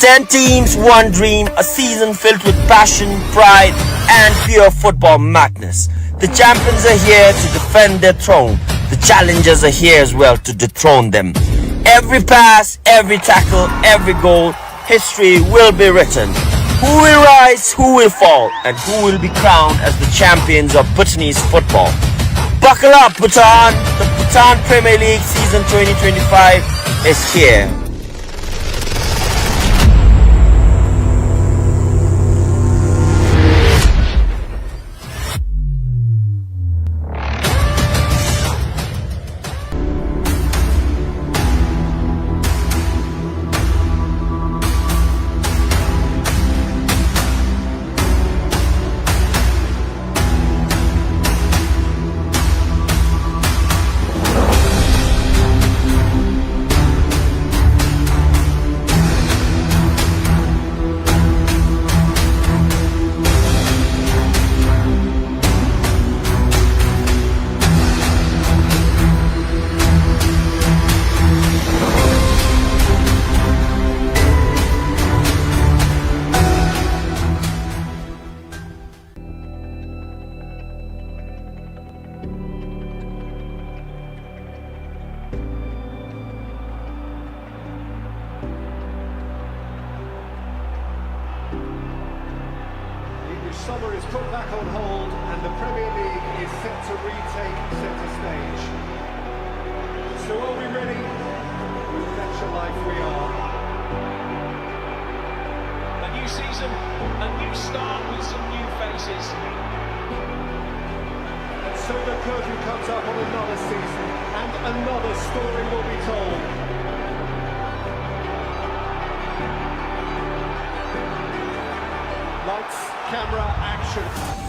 10 teams, one dream, a season filled with passion, pride, and pure football madness. The champions are here to defend their throne. The challengers are here as well to dethrone them. Every pass, every tackle, every goal, history will be written. Who will rise, who will fall, and who will be crowned as the champions of Bhutanese football? Buckle up, Bhutan! The Bhutan Premier League season 2025 is here. Summer is put back on hold and the Premier League is set to retake centre stage. So are we ready? With Lecture Life we are. A new season, a new start with some new faces. And so the curtain comes up on another season and another story will be told. Lights, camera, action.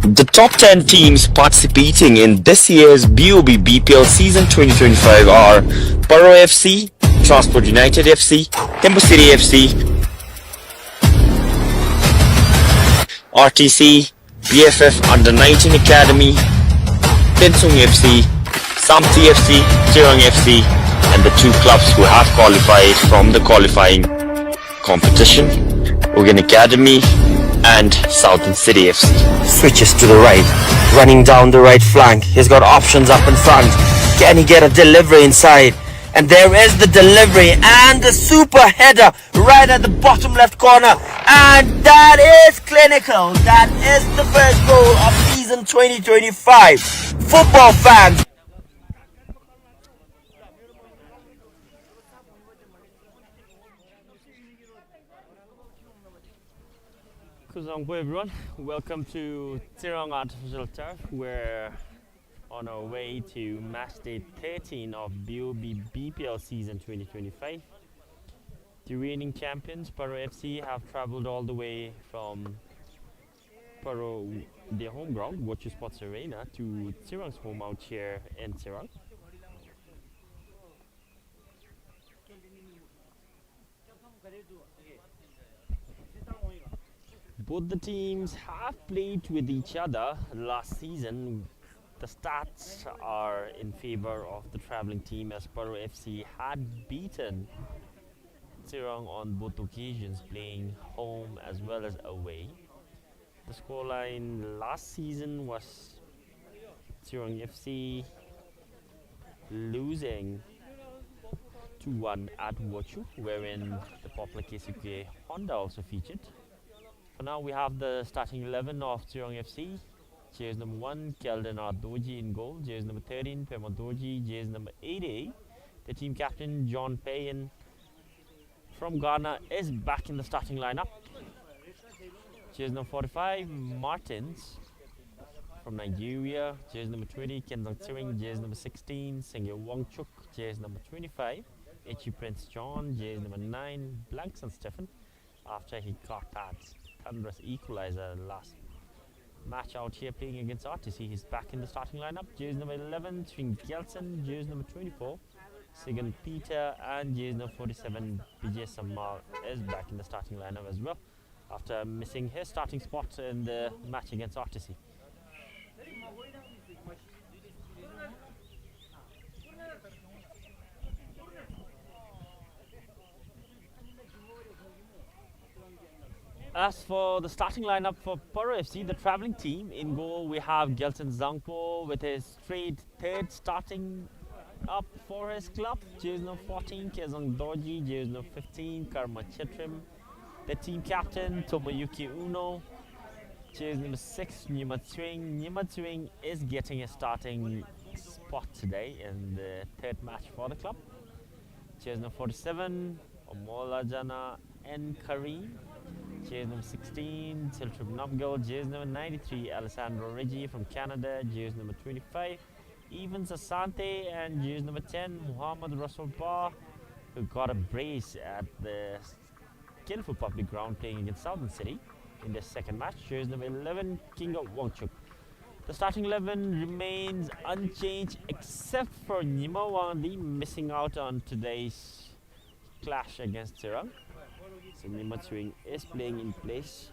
The top 10 teams participating in this year's BoB BPL season 2025 are Paro FC, Transport United FC, Tembu City FC, RTC, BFF Under 19 Academy, Tensung FC, Samti FC, Tsirang FC, and the two clubs who have qualified from the qualifying competition, Ugan Academy and Southern City FC. Switches to the right, running down the right flank. He's got options up in front. Can he get a delivery inside? And there is the delivery and the super header right at the bottom left corner. And that is clinical. That is the first goal of season 2025. Football fans, Kuzangpo everyone, welcome to Tsirang Artificial Turf. We're on our way to match day 13 of BoB BPL season 2025. The reigning champions, Paro FC, have travelled all the way from Paro, their home ground, Watcher Sports Arena, to Tsirang's home out here in Tsirang. Both the teams have played with each other last season. The stats are in favor of the travelling team as Paro FC had beaten Tsirang on both occasions, playing home as well as away. The scoreline last season was Tsirang FC losing 2-1 at Wachu, wherein the popular KCK Honda also featured. For now, we have the starting 11 of Tsirang FC. Jersey number 1, Keldon Doji in goal. Jersey number 13, Pema Doji. Jersey number 80, the team captain, John Payen from Ghana, is back in the starting lineup. Jersey number 45, Martins from Nigeria. Jersey number 20, Kenzang Tsering. Jersey number 16, Sengye Wangchuk. Jersey number 25, Echi Prince John. Jersey number 9, Blankson Stephen, after he got that thunderous equalizer last match out here playing against RTC. He's back in the starting lineup. Jersey number 11, Swing Gelson. Jersey number 24, Sigan Peter. And jersey number 47, Vijay Samal, is back in the starting lineup as well, after missing his starting spot in the match against RTC. As for the starting lineup for Paro FC, the travelling team, in goal we have Gelson Zangpo with his straight third starting up for his club. Jersey number 14, Kezang Doji. Jersey number 15, Karma Chitrim. The team captain, Tomoyuki Uno. Jersey number 6, Nima Tswing. Nima Tswing is getting a starting spot today in the third match for the club. Jersey number 47, Omolajana N. Kareem. Jersey number 16, Tiltrib Nabgal. Jersey number 93, Alessandro Reggi from Canada. Jersey number 25, Evans Asante. And jersey number 10, Muhammad Rasul Ba, who got a brace at the Skillful Public Ground playing against Southern City in their second match. Jersey number 11, King of Wangchuk. The starting 11 remains unchanged except for Nima Wandi missing out on today's clash against Tsirang. So Nima Tswing is playing in place.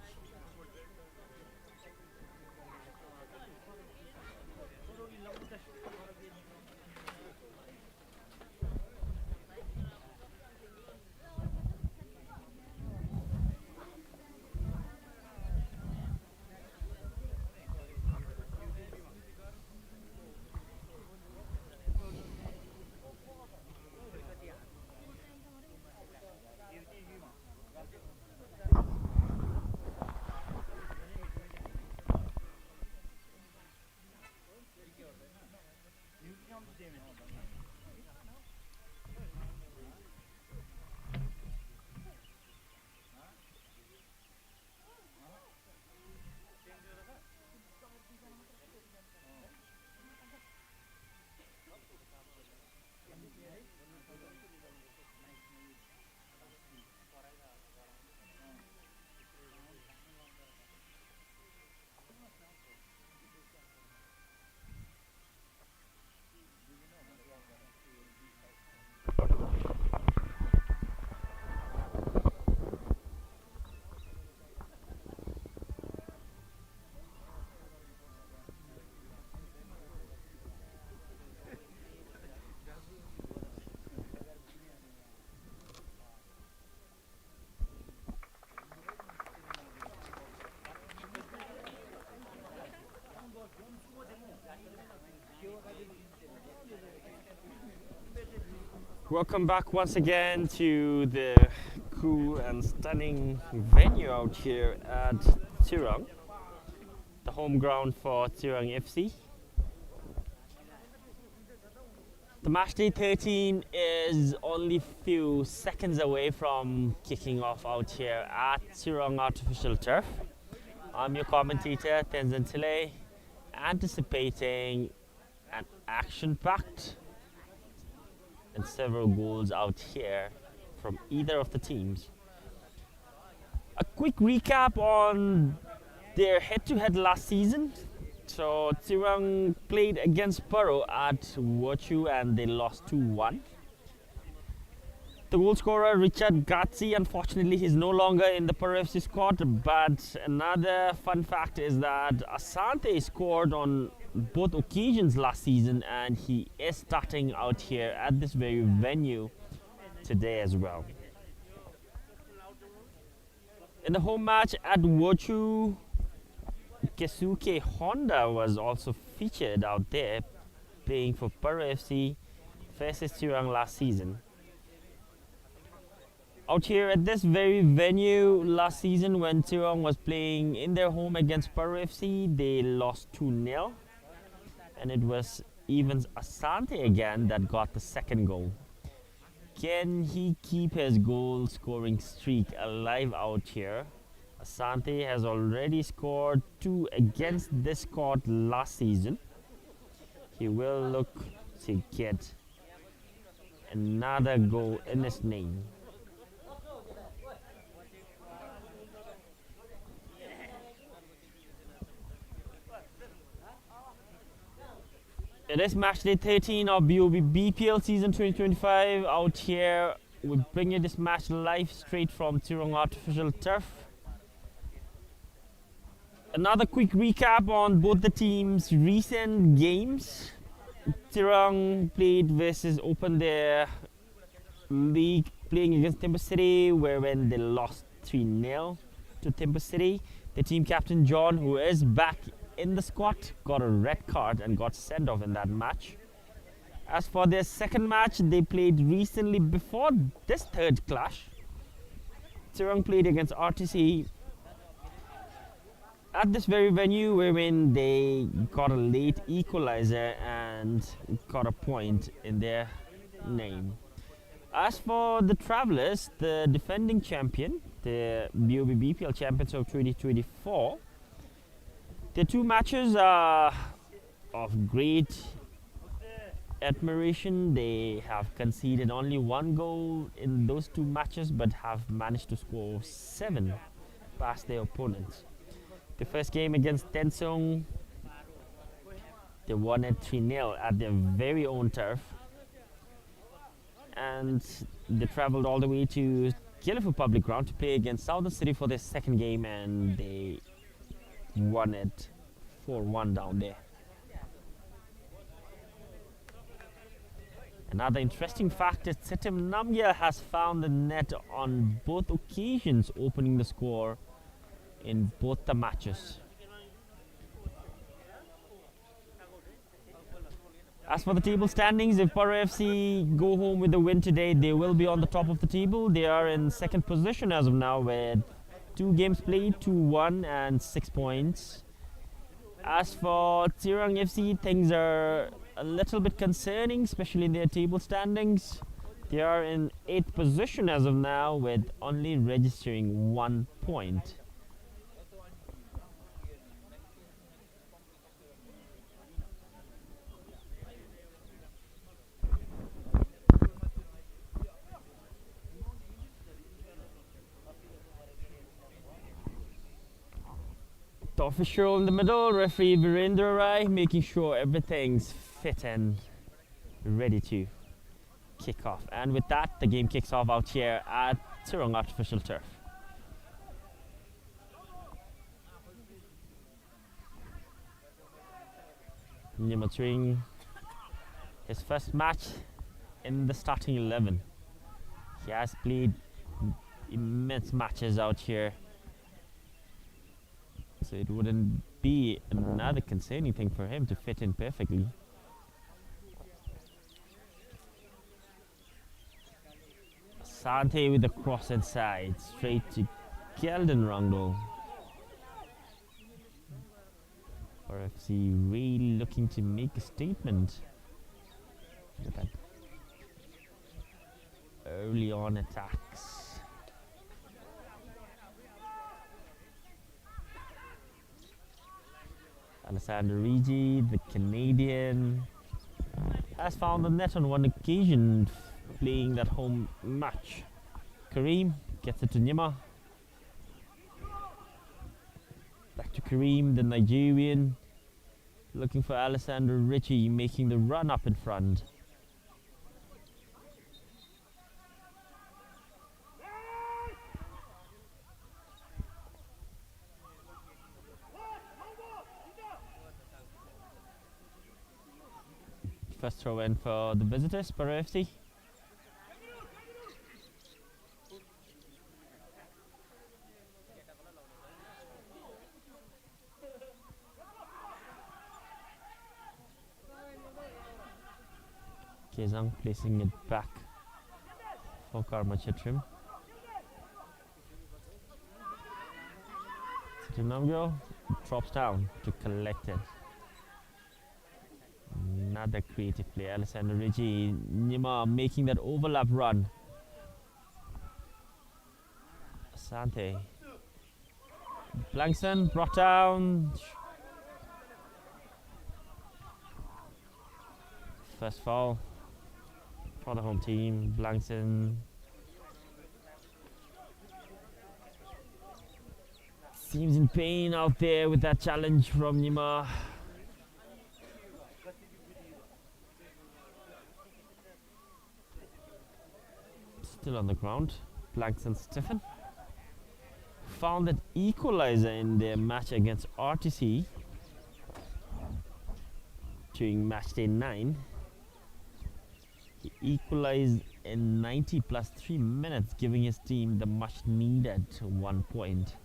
Welcome back once again to the cool and stunning venue out here at Tsirang, the home ground for Tsirang FC. The match day 13 is only few seconds away from kicking off out here at Tsirang Artificial Turf. I'm your commentator, Tenzin Tile, anticipating an action-packed and several goals out here from either of the teams. A quick recap on their head-to-head last season. So Tsirang played against Paro at Wachu and they lost 2-1. The goal scorer Richard Gatsi, unfortunately, he's no longer in the Paro FC squad. But another fun fact is that Asante scored on both occasions last season, and he is starting out here at this very venue today as well. In the home match at Wochu, Kesuke Honda was also featured out there, playing for Paro FC versus Tsirang last season. Out here at this very venue last season, when Tsirang was playing in their home against Paro FC, they lost 2-0, and it was Evans Asante again that got the second goal. Can he keep his goal scoring streak alive out here? Asante has already scored 2 against this squad last season. He will look to get another goal in his name. It is match day 13 of BoB BPL season 2025. Out here, we bring you this match live straight from Tsirang artificial turf. Another quick recap on both the teams' recent games. Tsirang played versus opened their league playing against Timber City, when they lost 3-0 to Timber City. The team captain John, who is back in the squad, got a red card and got sent off in that match. As for their second match, they played recently before this third clash. Tsirang played against RTC at this very venue, wherein they got a late equalizer and got a point in their name. As for the Travelers, the defending champion, the BoB BPL champions of 2024, the two matches are of great admiration. They have conceded only 1 goal in those 2 matches, but have managed to score 7 past their opponents. The first game against Tensung, they won it 3-0 at their very own turf. And they traveled all the way to Gilliford Public Ground to play against Southern City for their second game, and they won it 4-1 down there. Another interesting fact is Sitim Namgyal has found the net on both occasions, opening the score in both the matches. As for the table standings, if Paro FC go home with a win today, they will be on the top of the table. They are in second position as of now with 2 games played, 2-1 and 6 points. As for Tsirang FC, things are a little bit concerning, especially in their table standings. They are in 8th position as of now with only registering 1 point. The official in the middle, referee Virendra Rai, making sure everything's fit and ready to kick off. And with that, the game kicks off out here at Tsirang artificial turf. Nimatring, his first match in the starting 11. He has played immense matches out here, so it wouldn't be another concerning thing for him to fit in perfectly. Asante with the cross inside, straight to Kelden Rangdo. RFC really looking to make a statement with that early on attacks. Alessandro Rigi, the Canadian, has found the net on one occasion playing that home match. Kareem gets it to Nyima. Back to Kareem, the Nigerian, looking for Alessandro Ricci, making the run up in front. First throw in for the visitors, Paro FC. Tsirang placing it back for Karma Chitrim. Tunamgo drops down to collect it. Another creative play. Alessandro Ricci, Nima making that overlap run. Asante. Blankson brought down. First foul for the home team. Blankson seems in pain out there with that challenge from Nima. Still on the ground. Blanks and Stephen found that equalizer in their match against RTC during match day 9. He equalized in 90 plus 3 minutes, giving his team the much needed 1 point.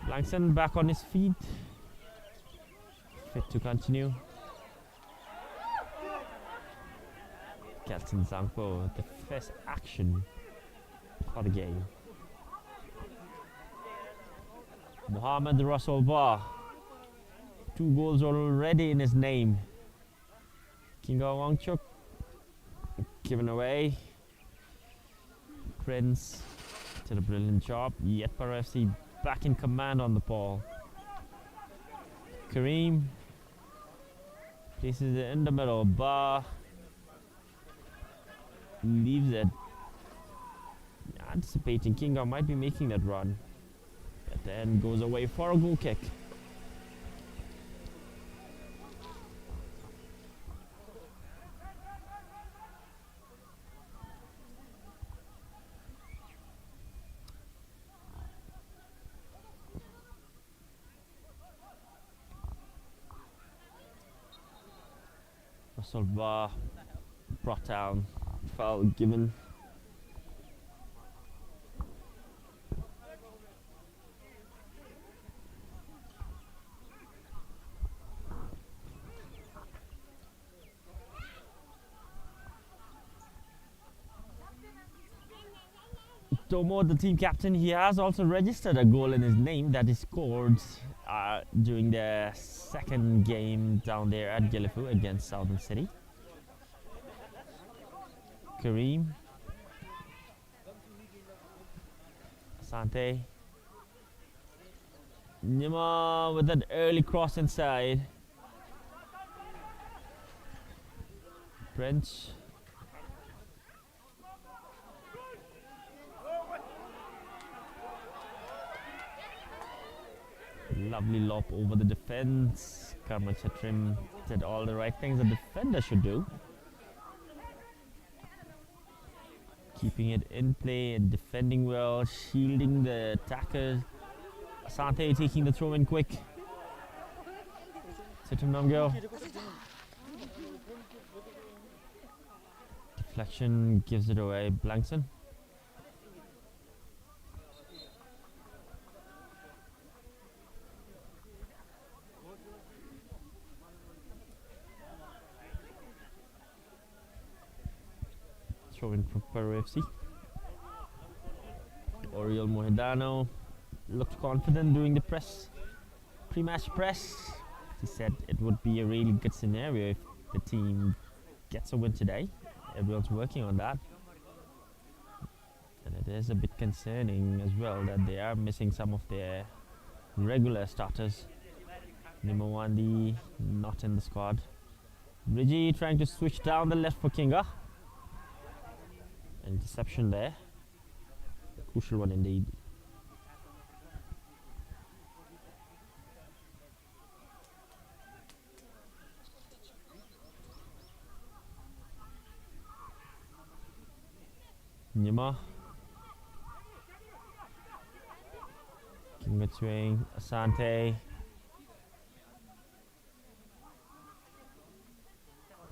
Langson back on his feet, fit to continue. Kelson Zanko, the first action for the game. Mohamed Russell Ba, 2 goals already in his name. Kinga Wangchuk given away. Prince did a brilliant job. Yet Paro FC back in command on the ball. Kareem places it in the middle. Ba leaves it. Anticipating Kinga might be making that run. But then goes away for a goal kick. Russell Ba brought down, foul given. Tomo, the team captain, he has also registered a goal in his name that he scored during the second game down there at Gilifu against Southern City. Kareem, Asante, Nima with that early cross inside. French. Lovely lob over the defense. Karma Chatrim did all the right things a defender should do. Keeping it in play and defending well, shielding the attackers. Asante taking the throw in quick. Chatrim Namgyo. Deflection gives it away. Blankson. Throw in from Paro FC. Oriol Mohedano looked confident doing the press, pre-match press. He said it would be a really good scenario if the team gets a win today. Everyone's working on that. And it is a bit concerning as well that they are missing some of their regular starters. Nimawandi not in the squad. Rigi trying to switch down the left for Kinga. Interception there. Crucial one indeed. Yuma. Giving a swing. Asante.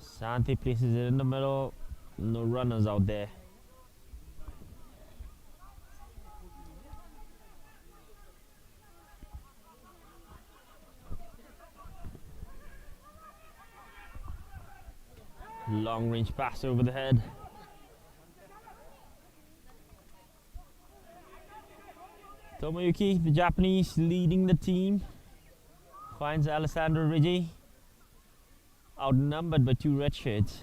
Asante places it in the middle. No runners out there. Long range pass over the head. Tomoyuki, the Japanese, leading the team, finds Alessandro Riggi outnumbered by 2 red shirts.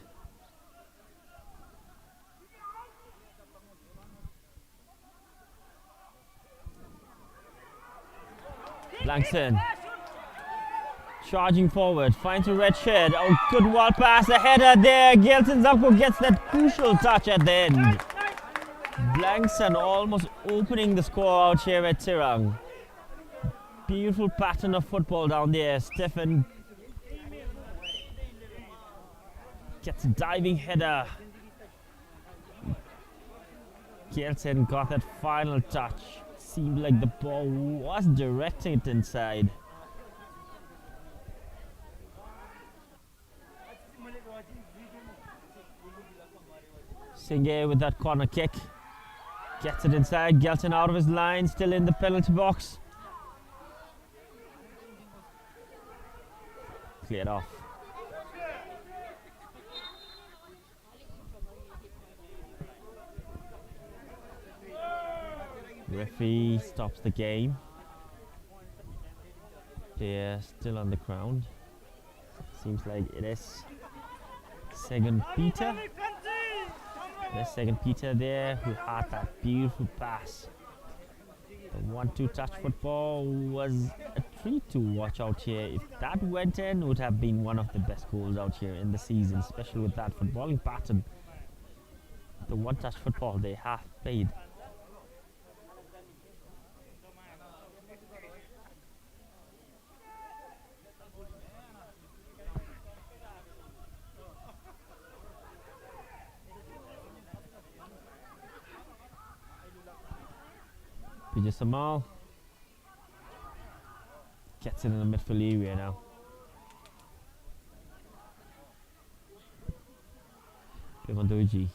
Blankson charging forward, finds a red shirt. Oh, good wall pass, a header there. Gelson Zapko gets that crucial touch at the end. Blankson almost opening the score out here at Tsirang. Beautiful pattern of football down there. Stefan gets a diving header. Gelson got that final touch. Seemed like the ball was directed inside. Singe with that corner kick. Gets it inside. Gelson out of his line. Still in the penalty box. Cleared off. Referee stops the game. They're still on the ground. Seems like it is second Peter. There's second Peter there, who had that beautiful pass. The 1-2 touch football was a treat to watch out here. If that went in, it would have been one of the best goals out here in the season, especially with that footballing pattern. The 1-touch football they have played. Vijay Samal gets it in the midfield area now. Pivanducci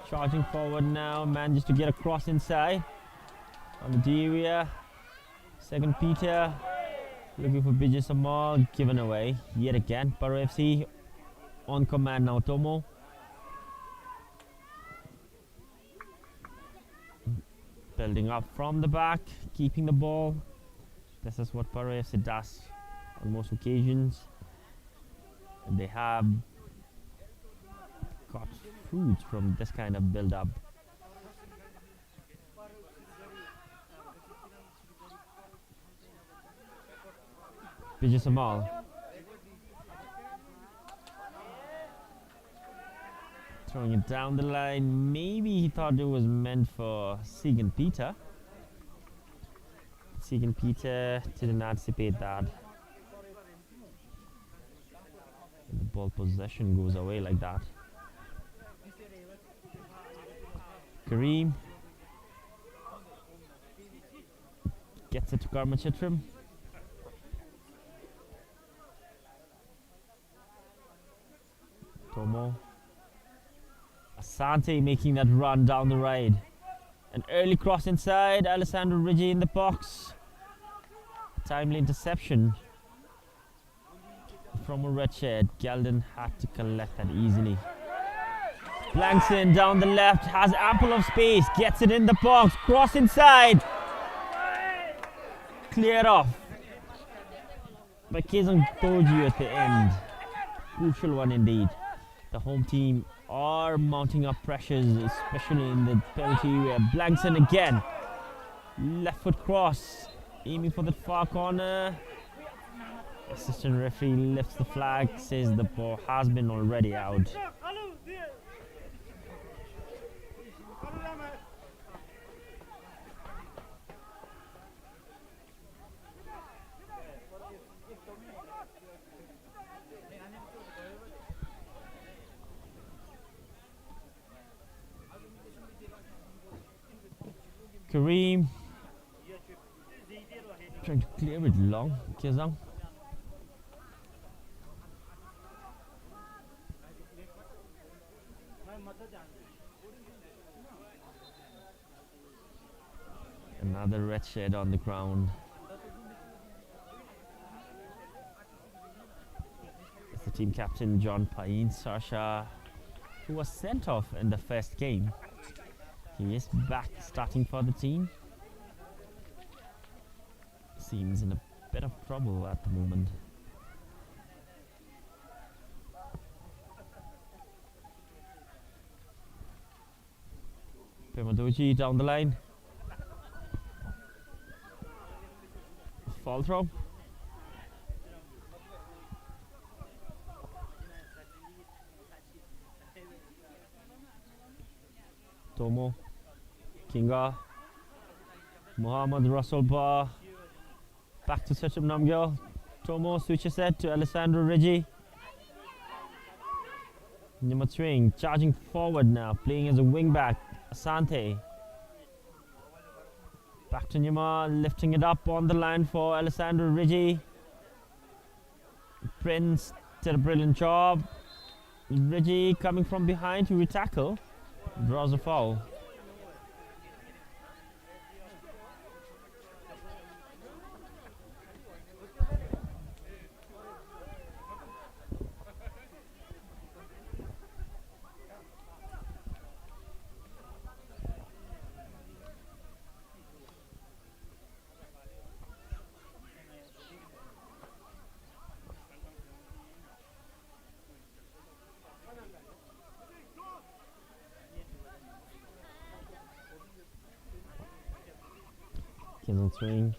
charging forward now, manages to get across inside on the D area. Second Peter looking for Vijay Samal, given away yet again. Paro FC on command now. Tomo building up from the back, keeping the ball. This is what Paro FC does on most occasions. And they have got fruits from this kind of build-up. Vijay Samal throwing it down the line. Maybe he thought it was meant for Segan Peter. Segan Peter didn't anticipate that. And the ball possession goes away like that. Kareem gets it to Karmachitram. Tomo. Asante making that run down the right. An early cross inside. Alessandro Riggi in the box. Timely interception from a red shirt. Galden had to collect that easily. Blankson down the left, has ample of space, gets it in the box, cross inside. Cleared off by Kezang Toji at the end. Crucial one indeed. The home team are mounting up pressures, especially in the penalty area. Blankson again. Left foot cross, aiming for the far corner. Assistant referee lifts the flag, says the ball has been already out. Kareem trying to clear it long. Tsirang. Another red shed on the ground. It's the team captain John Paine Sasha, who was sent off in the first game. He is back starting for the team. Seems in a bit of trouble at the moment. Pemadoji down the line. Fall throw. Tomo, Kinga, Muhammad Russell Bar, back to Sachin Namgyal. Tomo switches it to Alessandro Reggie. Tsirang charging forward now, playing as a wing back. Asante. Back to Nyima, lifting it up on the line for Alessandro Reggie. Prince did a brilliant job. Reggie coming from behind to retackle. Draws a foul. Tsirang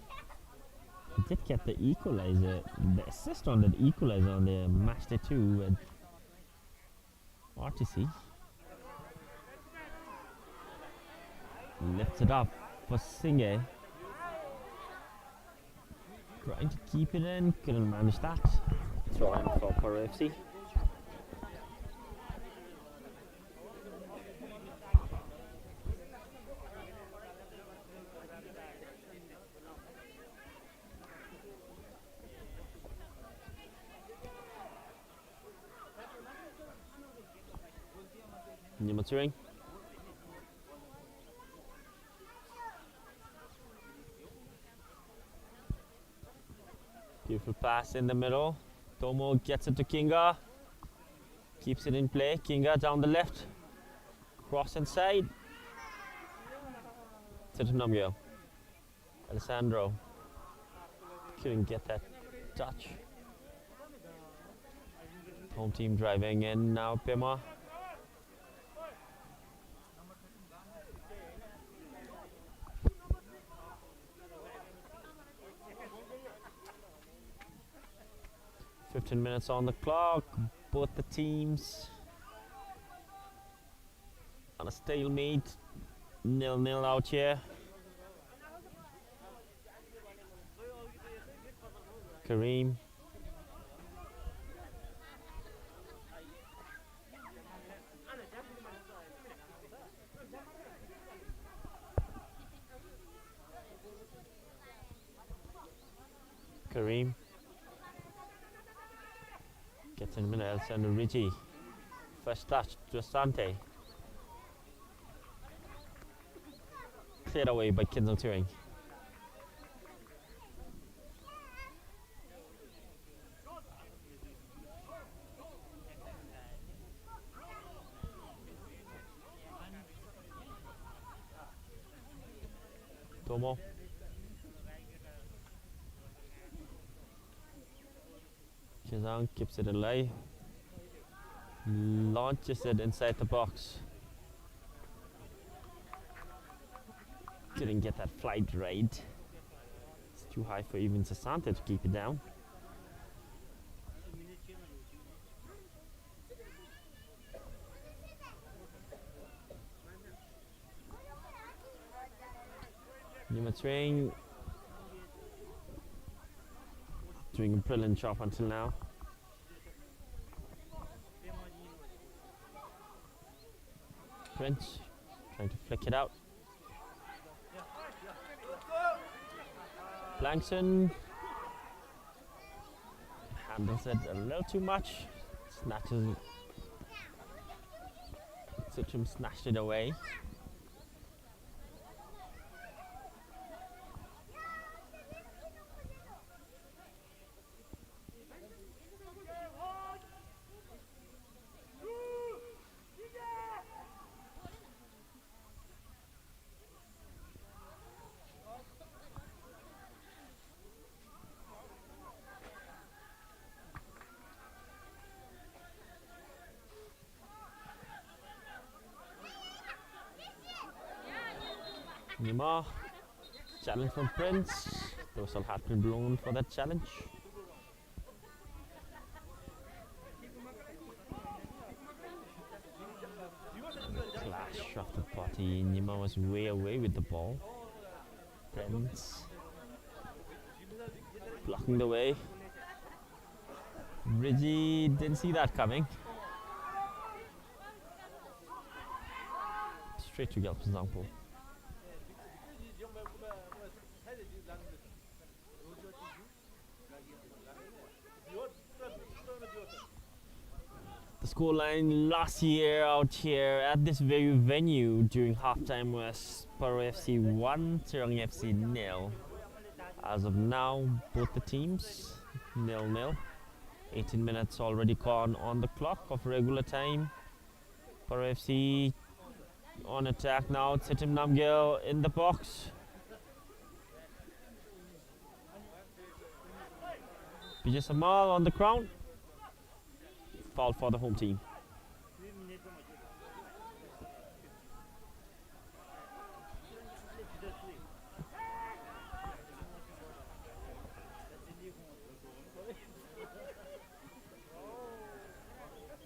did get the equalizer, the assist on the equalizer on the match day 2 with RTC. Lifts it up for Singh. Trying to keep it in, couldn't manage that. Throw in for Paro FC. Tsirang. Beautiful pass in the middle. Tomo gets it to Kinga. Keeps it in play. Kinga down the left. Cross inside. Sachin Namgyal. Alessandro. Couldn't get that touch. Home team driving in now. Pema. Minutes on the clock. Both the teams on a stalemate. 0-0 out here. Kareem. Kareem. Gets in the middle, Alessandro Reggie. First touch to Asante. Cleared away by Tsirang. Tomo. Tsirang keeps it alive. Launches it inside the box. Couldn't get that flight right. It's too high for even Asante to keep it down. Tsirang doing a brilliant job until now. Prince trying to flick it out. Blankson handles it a little too much. Snatches. Sitchum snatched it away. Nima, challenge from Prince. The whistle had been blown for that challenge. Clash of the party. Nima was way away with the ball. Prince blocking the way. Reggie didn't see that coming. Straight to Gelp Zangpo. The scoreline last year out here at this very venue during halftime was Paro FC 1, Tsirang FC 0. As of now, both the teams 0-0. 18 minutes already gone on the clock of regular time. Paro FC on attack now. Sitim Namgyal in the box. Vijay Samal on the ground. Foul for the home team.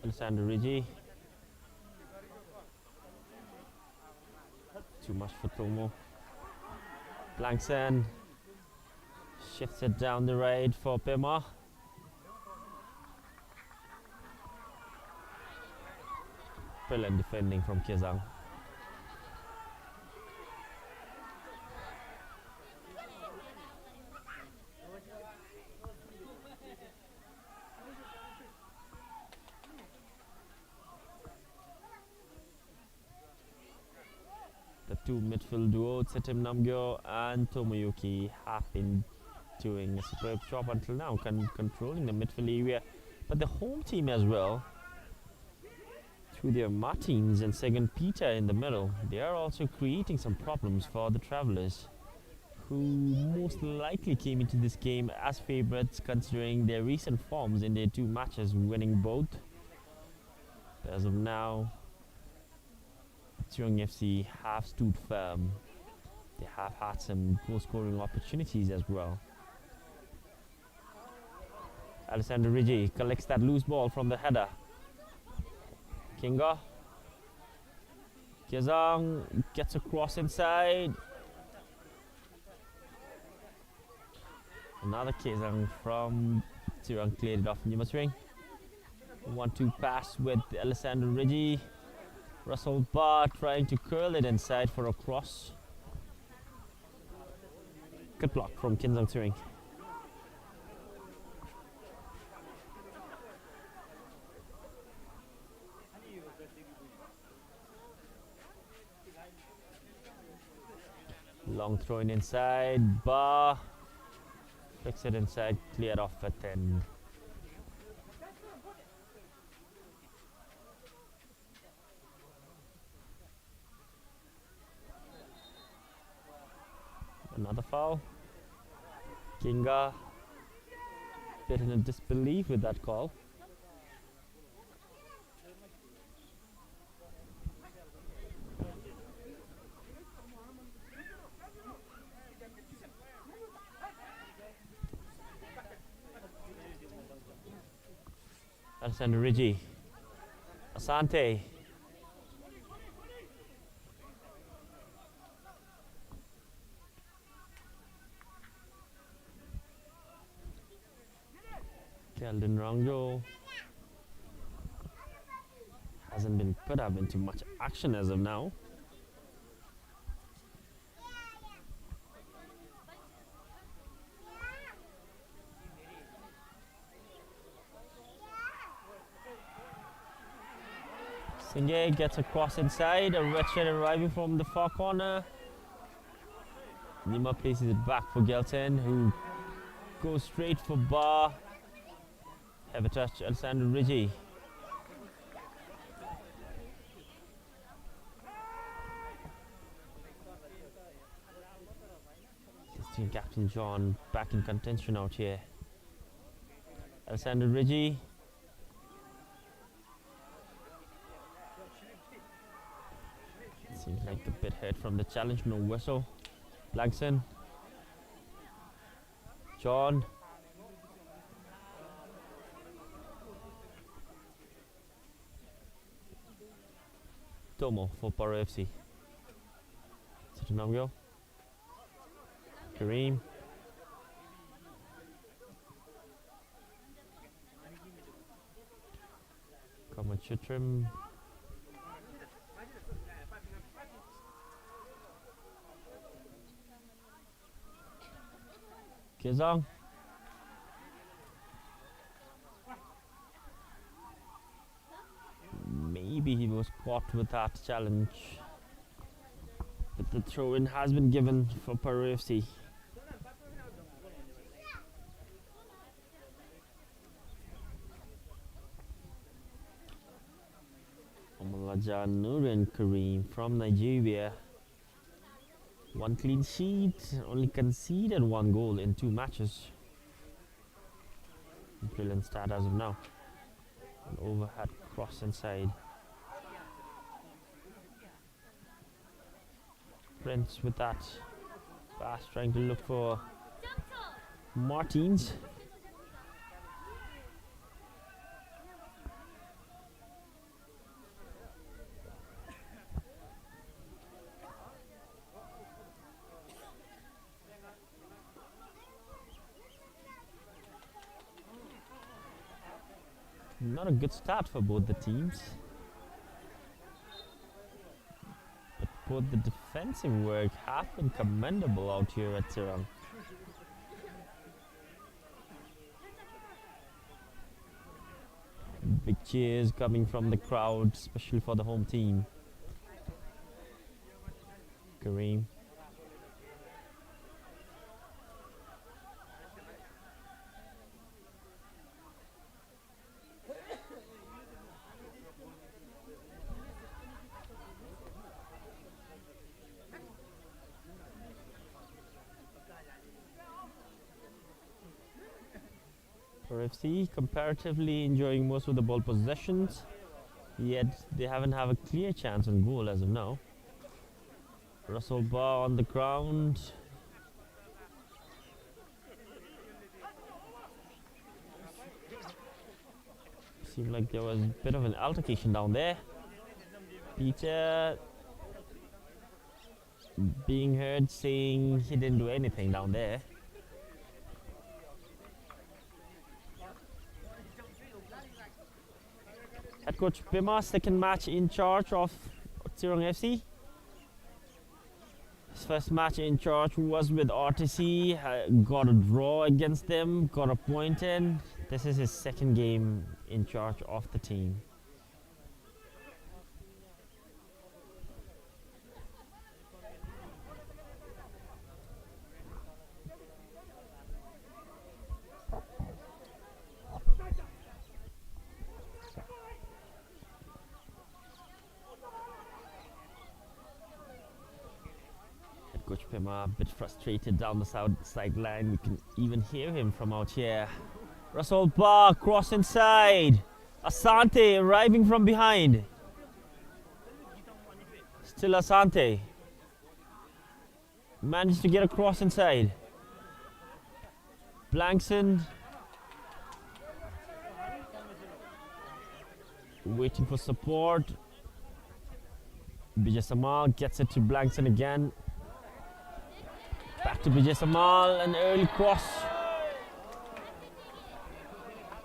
Alexander Rigi. Too much for Tomo. Blankson shifts it down the right for Pema. Brilliant defending from Tsirang. The two midfield duo, Tsetem Namgyo and Tomoyuki, have been doing a superb job until now, controlling the midfield area. But the home team as well, through their Martins and second Peter in the middle, they are also creating some problems for the Travelers, who most likely came into this game as favourites considering their recent forms in their two matches, winning both. But as of now, Tsirang FC have stood firm. They have had some goal-scoring opportunities as well. Alexander Rigi collects that loose ball from the header. Kinga. Tsirang gets across inside. Another Tsirang from Tsirang cleared it off Nimasring. 1-2 pass with Alexander Rigi. Russell Barr trying to curl it inside for a cross. Good block from Kinzang Tsirang. Long throw in inside. Barr flicks it inside, cleared off at 10. Another foul. Kinga bit in disbelief with that call. Alexander Rigi. Asante. Keldon Rangjo hasn't been put up into much action as of now. Singh gets a cross inside, a red shirt arriving from the far corner. Nima places it back for Gelson, who goes straight for bar. Have a touch, Alessandro Rigi. Team captain John back in contention out here. Alessandro Rigi. Seems like a bit hurt from the challenge, no whistle. Blankson. John. Tomo for Paro FC. Tsirang. Kareem. Come Chitrim. Kizang. Maybe he was caught with that challenge. But the throw-in has been given for Paro FC. Omalaja Nurin Kareem from Nigeria. One clean sheet, only conceded one goal in 2 matches. Brilliant start as of now. An overhead cross inside. Prince with that pass, trying to look for Martins. Not a good start for both the teams. But both the defensive work have been commendable out here at Tsirang. Big cheers coming from the crowd, especially for the home team. Kareem. FC comparatively enjoying most of the ball possessions, yet they haven't have a clear chance on goal as of now. Russell Barr on the ground. Seemed like there was a bit of an altercation down there. Peter being heard saying he didn't do anything down there. Head coach Bima, second match in charge of Tsirang FC. His first match in charge was with RTC, got a draw against them, got a point in. This is his second game in charge of the team. Coach Pema a bit frustrated down the sideline. You can even hear him from out here. Russell Barr cross inside. Asante arriving from behind. Still Asante. Managed to get a cross inside. Blankson. Waiting for support. Bijay Samal gets it to Blankson again. Back to Bijay Samal, an early cross.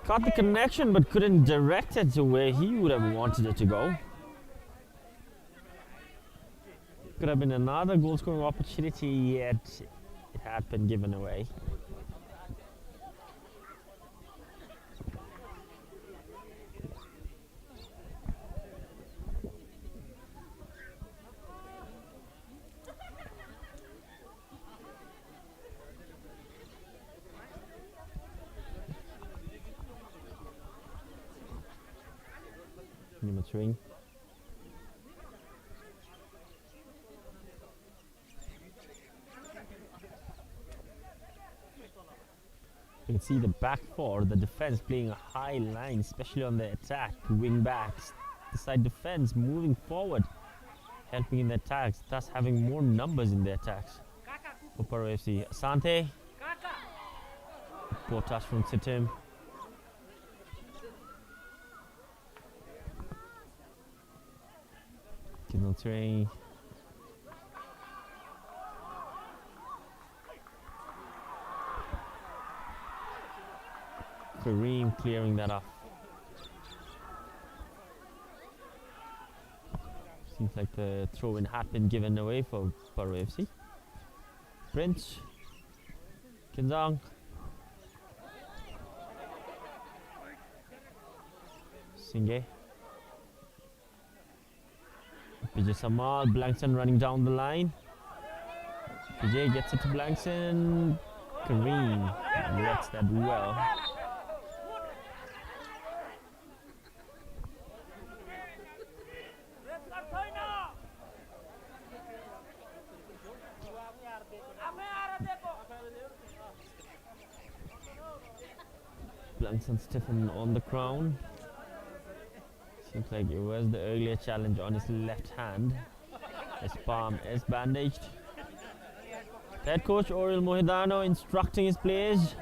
Got the connection but couldn't direct it to where he would have wanted it to go. Could have been another goal scoring opportunity, yet it had been given away. Tsirang. You can see the back four, the defense playing a high line, especially on the attack. Wing backs, the side defense moving forward, helping in the attacks, thus having more numbers in the attacks. For Paro FC, Asante. Poor touch from Sitim. Tsirang. Kareem clearing that off. Seems like the throw-in had been given away for Paro FC. Prince. Kinzang. Singhe. Vijay Samal, Blankson running down the line. Vijay gets it to Blankson. Kareem reads that well. Blankson stiffen on the crown. Seems like it was the earlier challenge on his left hand. His palm is bandaged. Head coach Oriel Mohidano instructing his players.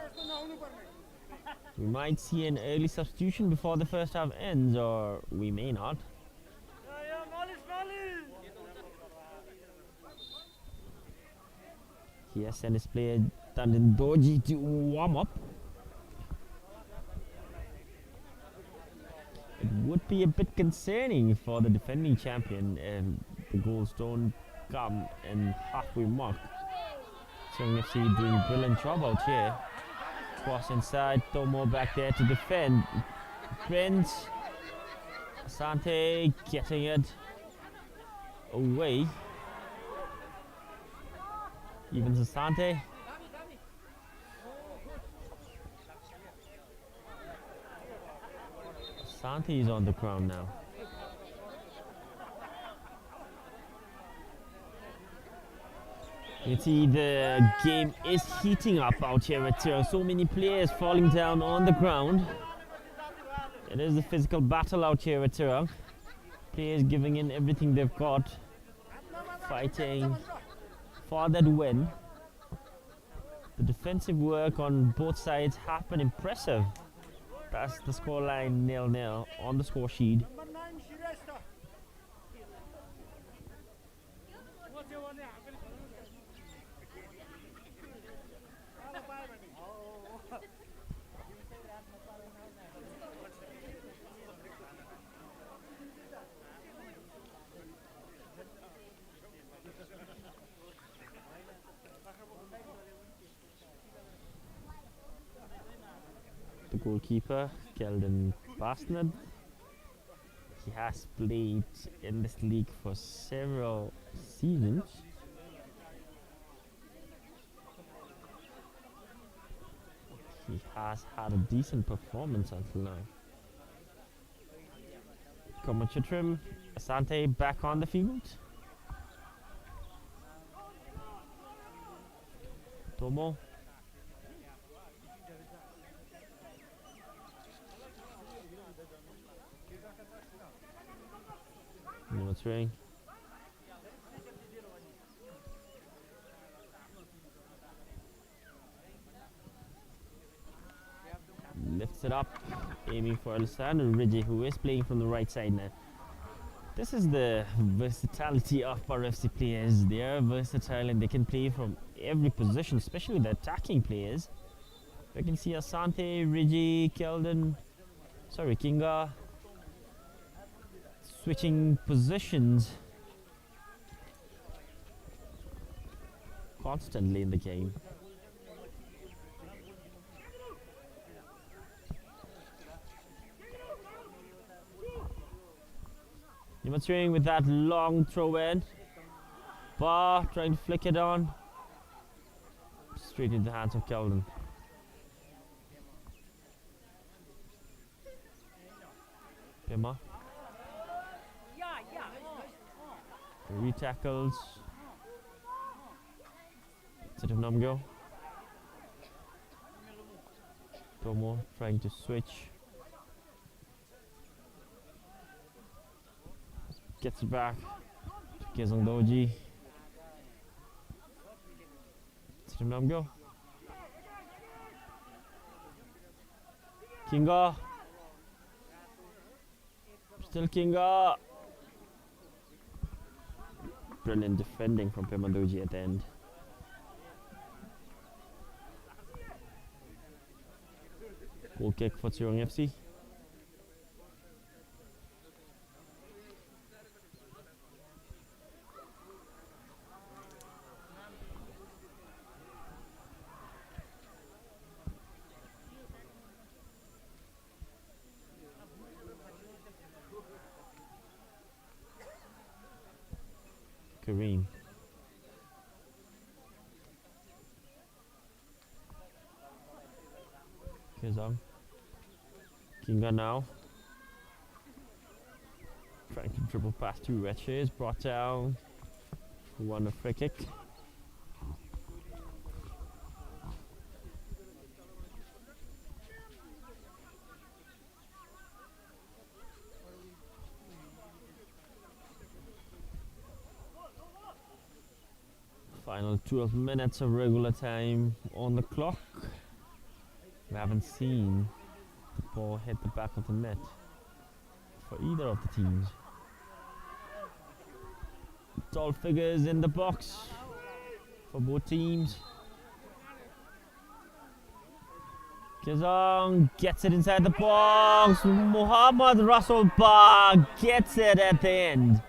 We might see an early substitution before the first half ends, or we may not. He has sent his player Tandin Doji to warm up. It would be a bit concerning for the defending champion if the goals don't come in halfway mark. Tsirang FC doing a brilliant job out here. Cross inside, Tomo back there to defend. Prince, Asante getting it away. Even Asante. Asante is on the ground now. You can see the game is heating up out here at Tsirang. So many players falling down on the ground. It is a physical battle out here at Tsirang. Players giving in everything they've got, fighting for that win. The defensive work on both sides have been impressive. That's the scoreline 0-0 on the score sheet. The goalkeeper, Keldon Basnad. He has played in this league for several seasons. He has had a decent performance until now. Komachitrim, Asante back on the field. Tomo. Tsirang. Lifts it up, aiming for Alessandro Rigi, who is playing from the right side now. This is the versatility of Paro FC players. They are versatile and they can play from every position, especially the attacking players. You can see Asante, Rigi, Kinga switching positions constantly in the game. Tsirang with that long throw in. Bar trying to flick it on. Straight into the hands of Keldon. Pima. Re-tackles. Namgyo. Tomo trying to switch. Gets it back. Kezang Doji. Namgyo. Kinga. Still Kinga. Brilliant defending from Pemandoji at the end. Goal kick for Tsirang FC. Kareem. Kezang. Kinga now. Trying to dribble past two red shirts. Brought down. Won a free kick. Final 12 minutes of regular time on the clock. We haven't seen the ball hit the back of the net for either of the teams. Tall figures in the box for both teams. Kezang gets it inside the box. Muhammad Russell Ba gets it at the end.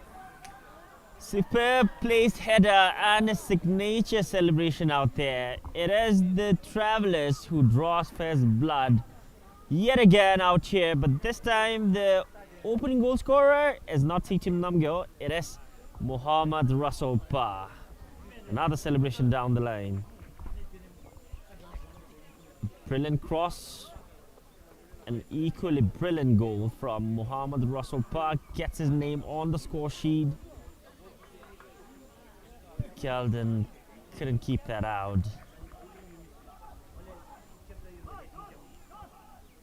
Superb placed header and a signature celebration out there. It is the Travelers who draws first blood yet again out here, but this time the opening goal scorer is not Titim Namgyo, it is Muhammad Russell Pa. Another celebration down the line. Brilliant cross. An equally brilliant goal from Muhammad Russell Pa. Gets his name on the score sheet. Kelden couldn't keep that out.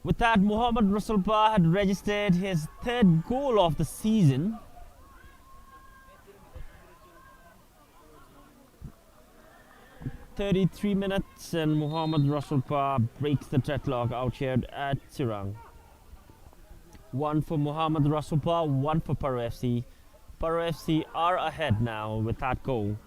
With that, Muhammad Russell Pa had registered his third goal of the season. "33 minutes and Muhammad Russell Pa breaks the deadlock out here at Tsirang. One for Muhammad Russell Pa, one for Paro FC. Paro FC are ahead now with that goal.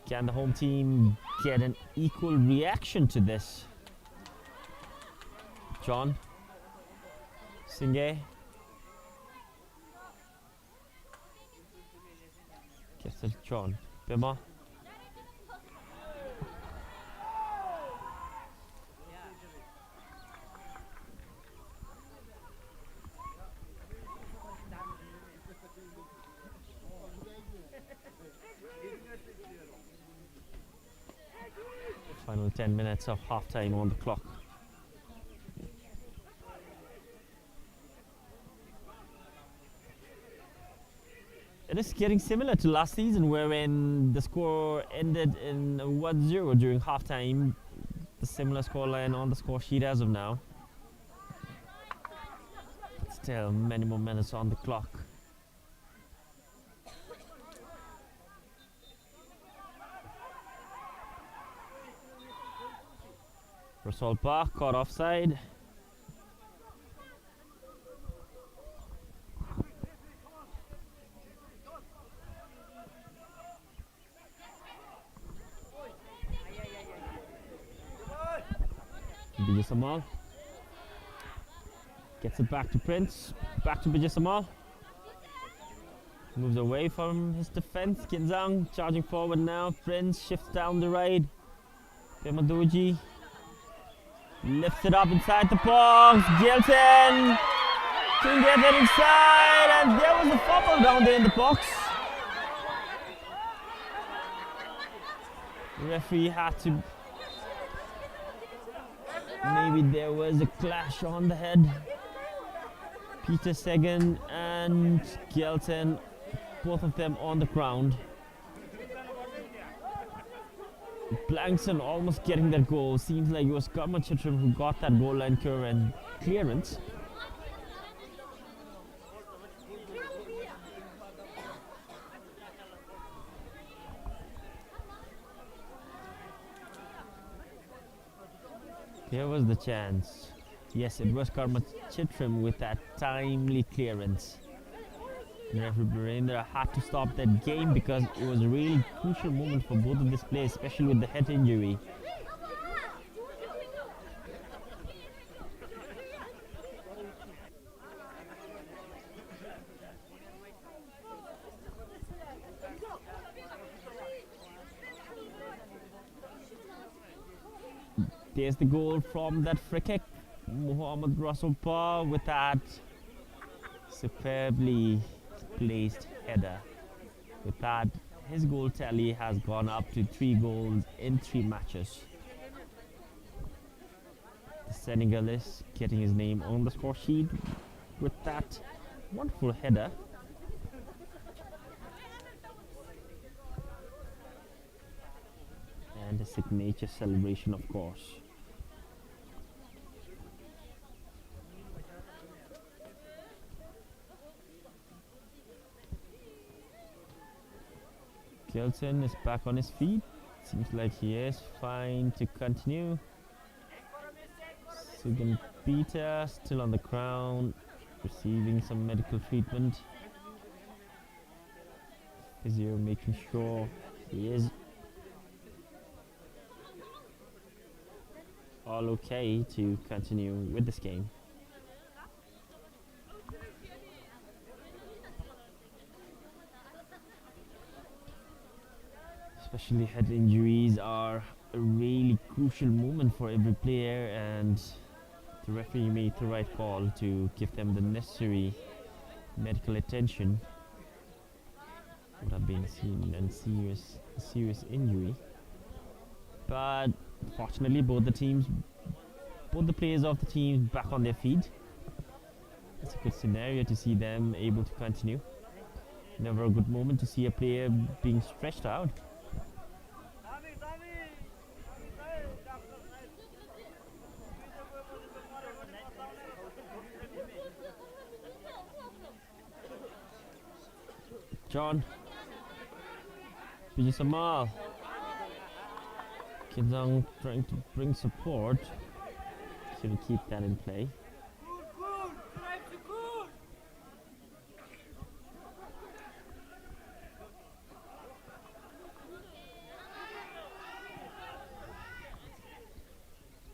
Can the home team get an equal reaction to this? John Singhe gets it. John Bima. Final 10 minutes of half-time on the clock. It is getting similar to last season, wherein the score ended in 1-0 during half-time. The similar scoreline on the score sheet as of now. But still, many more minutes on the clock. Russell Pa caught offside. Bijasamal gets it back to Prince. Back to Bijasamal. Moves away from his defense. Kinzang charging forward now. Prince shifts down the right. Pemadoji lifts it up inside the box. Gilton couldn't get it inside, and there was a fumble down there in the box. The referee had to. Maybe there was a clash on the head. Peter Sagan and Gelton, both of them on the ground. Blankson almost getting that goal. Seems like it was Karma Chitram who got that goal line clearance. Here was the chance. Yes, it was Karma Chitram with that timely clearance. Referee Barendra had to stop that game because it was a really crucial moment for both of these players, especially with the head injury. There's the goal from that free kick. Mohammad Rasulpa with that superbly placed header. With that, his goal tally has gone up to 3 goals in 3 matches. The Senegalese getting his name on the score sheet with that wonderful header. And a signature celebration, of course. Gelson is back on his feet. Seems like he is fine to continue. Sugan Peter still on the ground, receiving some medical treatment. Physio making sure he is all okay to continue with this game. Especially head injuries are a really crucial moment for every player, and the referee made the right call to give them the necessary medical attention. Would have been seen a serious injury, but fortunately both the players of the team back on their feet. It's a good scenario to see them able to continue. Never a good moment to see a player being stretched out. John Vijay Samal Kidang trying to bring support. Should we keep that in play?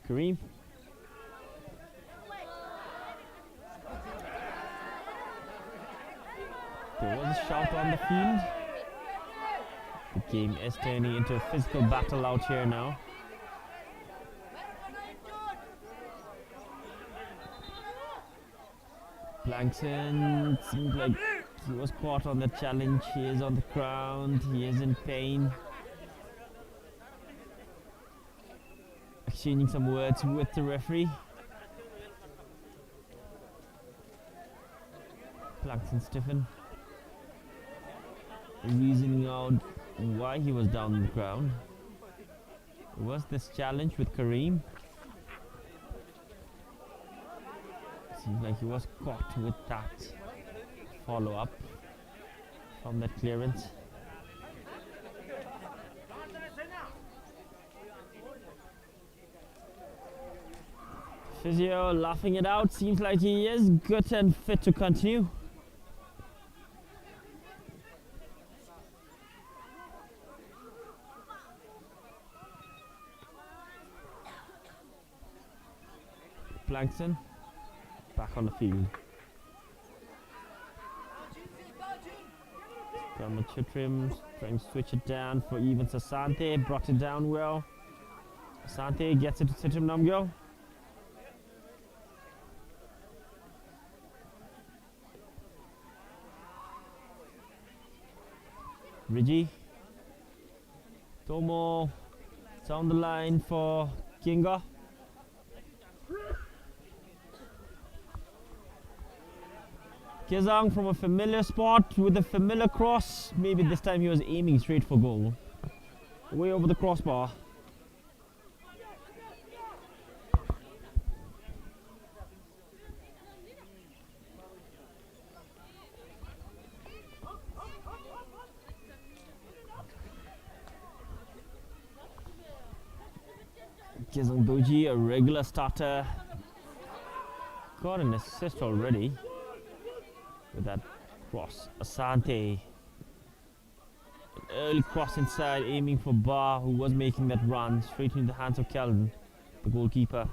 Kareem. There was a shout on the field. The game is turning into a physical battle out here now. Blankson seems like he was caught on the challenge. He is on the ground. He is in pain. Exchanging some words with the referee. Blankson stiffened, reasoning out why he was down on the ground. Was this challenge with Kareem? Seems like he was caught with that follow-up from that clearance. Physio laughing it out. Seems like he is good and fit to continue. Blankson back on the field. Chitrim trying to switch it down for Evans Asante. Brought it down well. Asante gets it to Chitrim Namgyo. Rigi. Tomo. Down the line for Kinga. Tsirang from a familiar spot with a familiar cross. Maybe this time he was aiming straight for goal. Way over the crossbar. Tsirang Doji, a regular starter, got an assist already with that cross. Asante, an early cross inside, aiming for Bar, who was making that run straight into the hands of Calvin, the goalkeeper.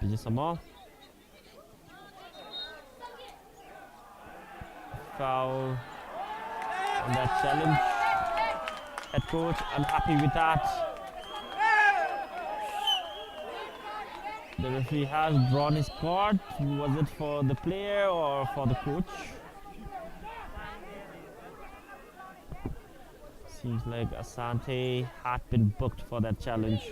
Vijay Samar. Foul on that challenge. Head coach unhappy with that. The referee has drawn his card. Was it for the player or for the coach? Seems like Asante had been booked for that challenge.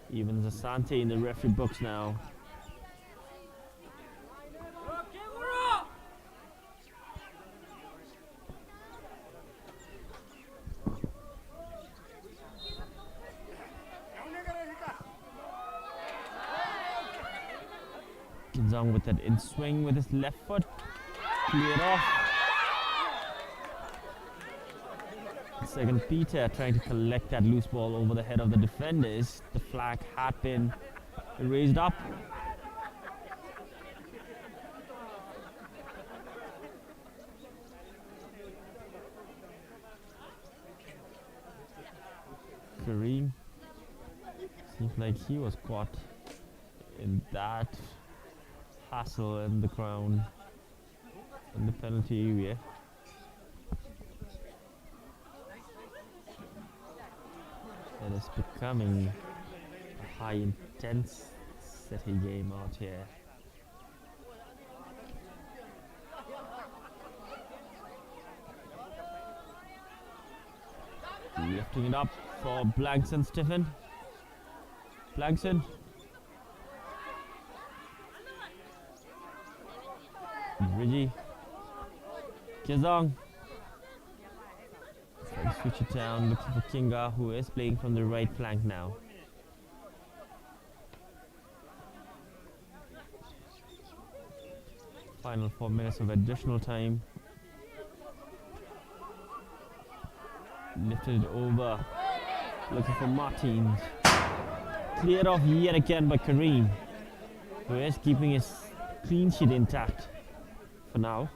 Even Asante in the referee books now. Tsirang with that in swing with his left foot. Cleared off. Second Peter trying to collect that loose ball over the head of the defenders. The flag had been raised up. Kareem seems like he was caught in that hassle in the ground in the penalty area. It is becoming a high intensity game out here. Lifting it up for Blankson Stephen. Blankson. Reggie. Tsirang. Switch it down, looking for Kinga, who is playing from the right flank now. Final 4 minutes of additional time. Lifted it over, looking for Martins. Cleared off yet again by Kareem, who is keeping his clean sheet intact for now.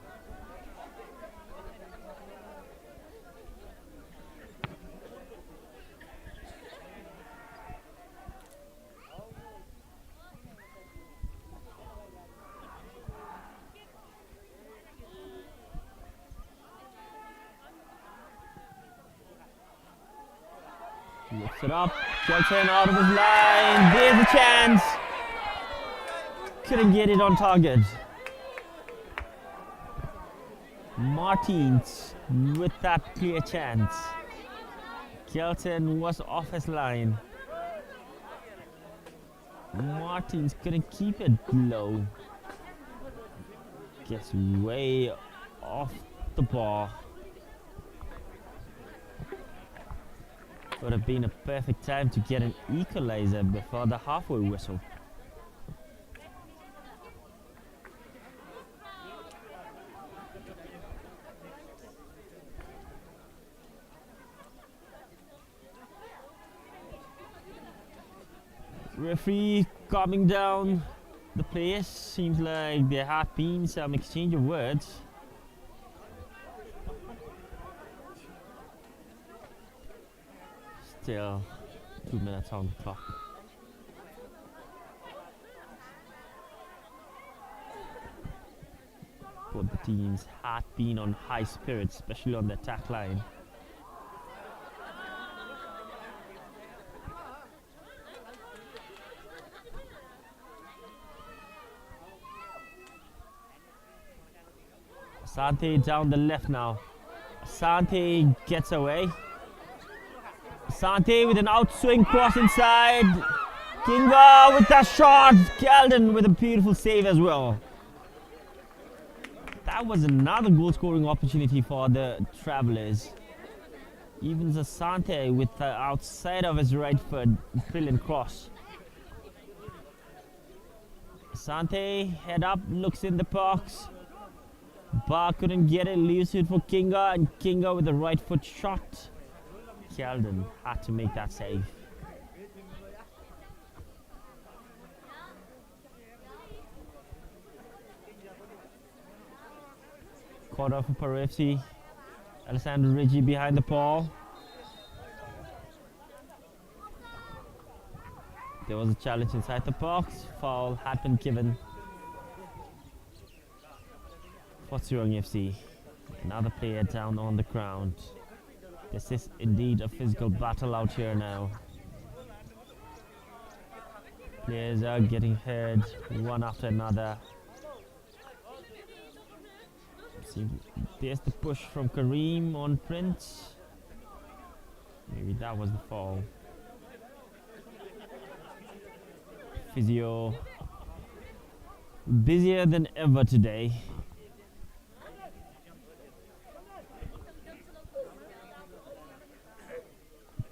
Lifts it up, Kelton out of his line, there's a chance. Couldn't get it on target. Martins with that clear chance. Kelton was off his line. Martins couldn't keep it low. Gets way off the bar. Would have been a perfect time to get an equalizer before the halfway whistle. Referee calming down the players. Seems like there have been some exchange of words. Still 2 minutes on the clock. Both the teams had been on high spirits, especially on the attack line. Asante down the left now. Asante gets away. Asante with an outswing cross inside. Kinga with that shot. Galden with a beautiful save as well. That was another goal scoring opportunity for the Travellers. Even Asante with the outside of his right foot. Brilliant cross. Asante head up, looks in the box. Bar couldn't get it, leaves it for Kinga, and Kinga with the right foot shot. Galden had to make that save. Caught off for Paro FC. Alessandro Reggi behind the ball. There was a challenge inside the box. Foul had been given for Tsirang FC. Another player down on the ground. This is indeed a physical battle out here now. Players are getting hurt one after another. See, there's the push from Kareem on Prince. Maybe that was the fall. Physio busier than ever today.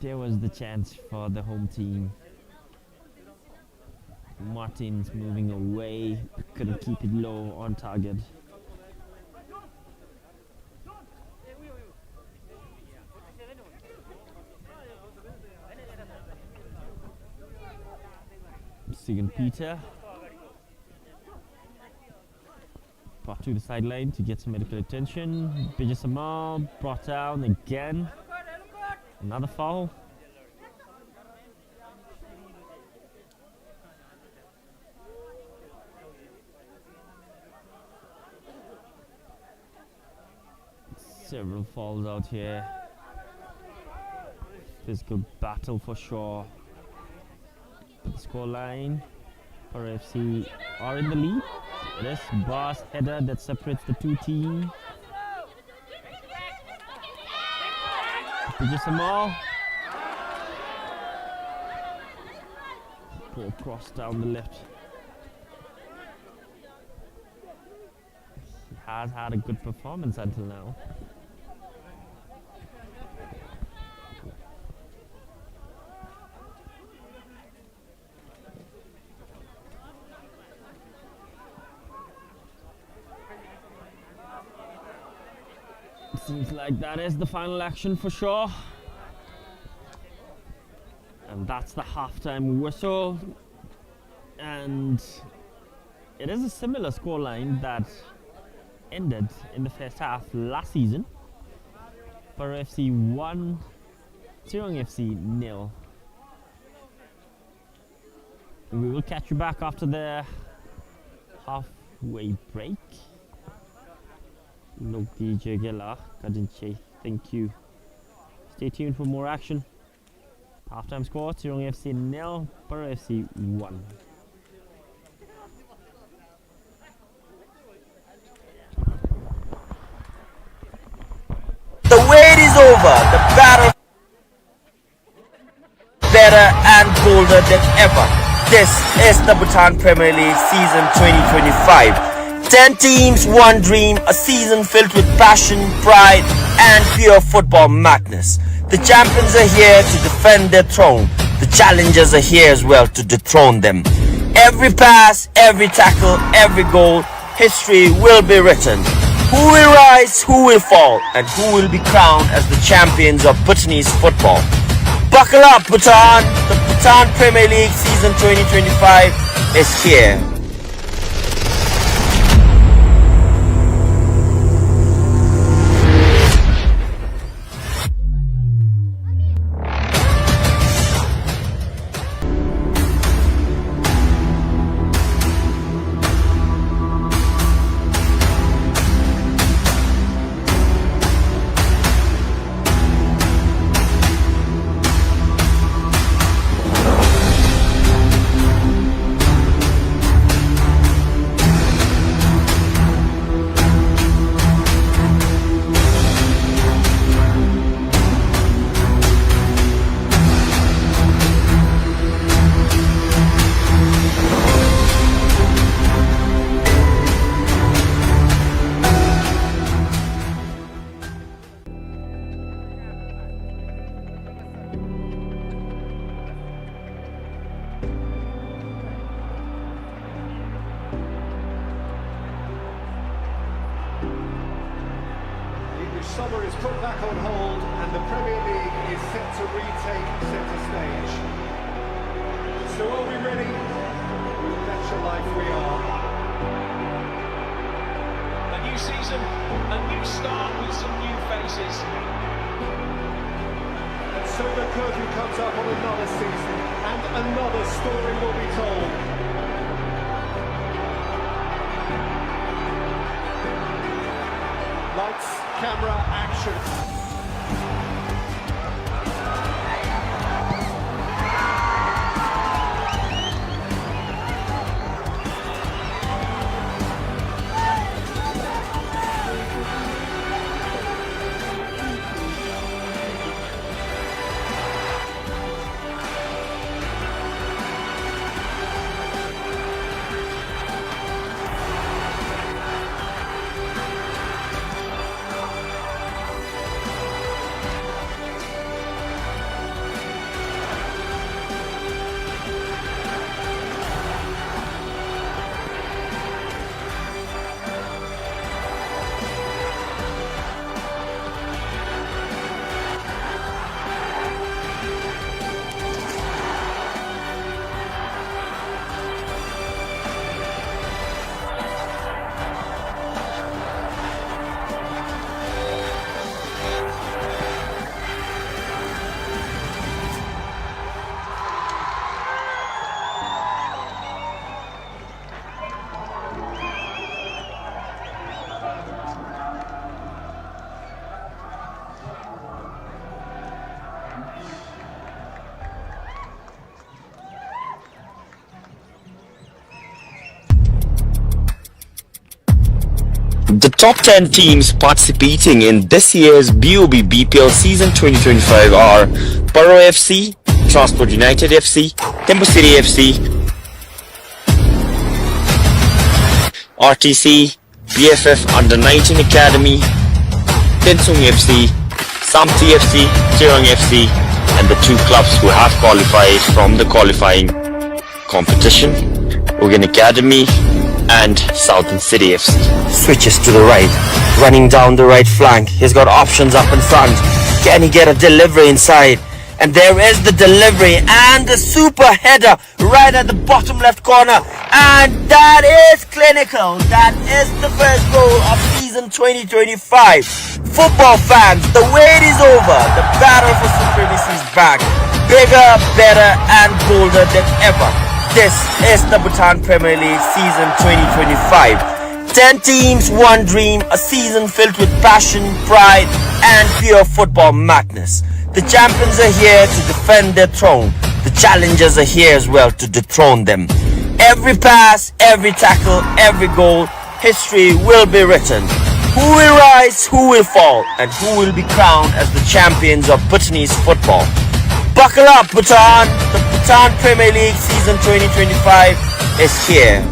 There was the chance for the home team. Martins moving away, but couldn't keep it low on target. Second Peter brought to the sideline to get some medical attention. Bijasamal brought down again. Another foul. Several fouls out here. Physical battle for sure. But the scoreline, Paro FC are in the lead. It is Bar's header that separates the two teams. Bijasamal. Poor cross down the left. He has had a good performance until now. Seems like that is the final action for sure. And that's the halftime whistle. And it is a similar scoreline that ended in the first half last season. Paro FC 1, Tsirang FC 0. We will catch you back after the halfway break. Look, DJ Gela, thank you. Stay tuned for more action. Halftime score, Tsirang FC 0, Paro FC 1. The wait is over. The battle better and bolder than ever. This is the Bhutan Premier League season 2025. 10 teams, one dream, a season filled with passion, pride and pure football madness. The champions are here to defend their throne. The challengers are here as well to dethrone them. Every pass, every tackle, every goal, history will be written. Who will rise, who will fall, and who will be crowned as the champions of Bhutanese football. Buckle up, Bhutan! The Bhutan Premier League season 2025 is here. put back on hold and the Premier League is set to retake centre stage. So are we ready? Bet your life we are. A new season, a new start with some new faces. And so the curtain comes up on another season and another story will be told. Lights, camera, action. The top 10 teams participating in this year's BoB BPL season 2025 are Paro FC, Transport United FC, Tempo City FC, RTC, BFF Under 19 Academy, Tsirang FC, Samti FC, Tsirang FC, and the two clubs who have qualified from the qualifying competition, Ogan Academy and Southern City FC. Switches to the right, running down the right flank. He's got options up in front. Can he get a delivery inside? And there is the delivery and the super header right at the bottom left corner. And that is clinical. That is the first goal of season 2025. Football fans, the wait is over. The battle for supremacy is back. Bigger, better and bolder than ever. This is the Bhutan Premier League season 2025. 10 teams, one dream, a season filled with passion, pride and pure football madness. The champions are here to defend their throne. The challengers are here as well to dethrone them. Every pass, every tackle, every goal, history will be written. Who will rise, who will fall, and who will be crowned as the champions of Bhutanese football. Buckle up, Bhutan! The Bhutan Premier League season 2025 is here.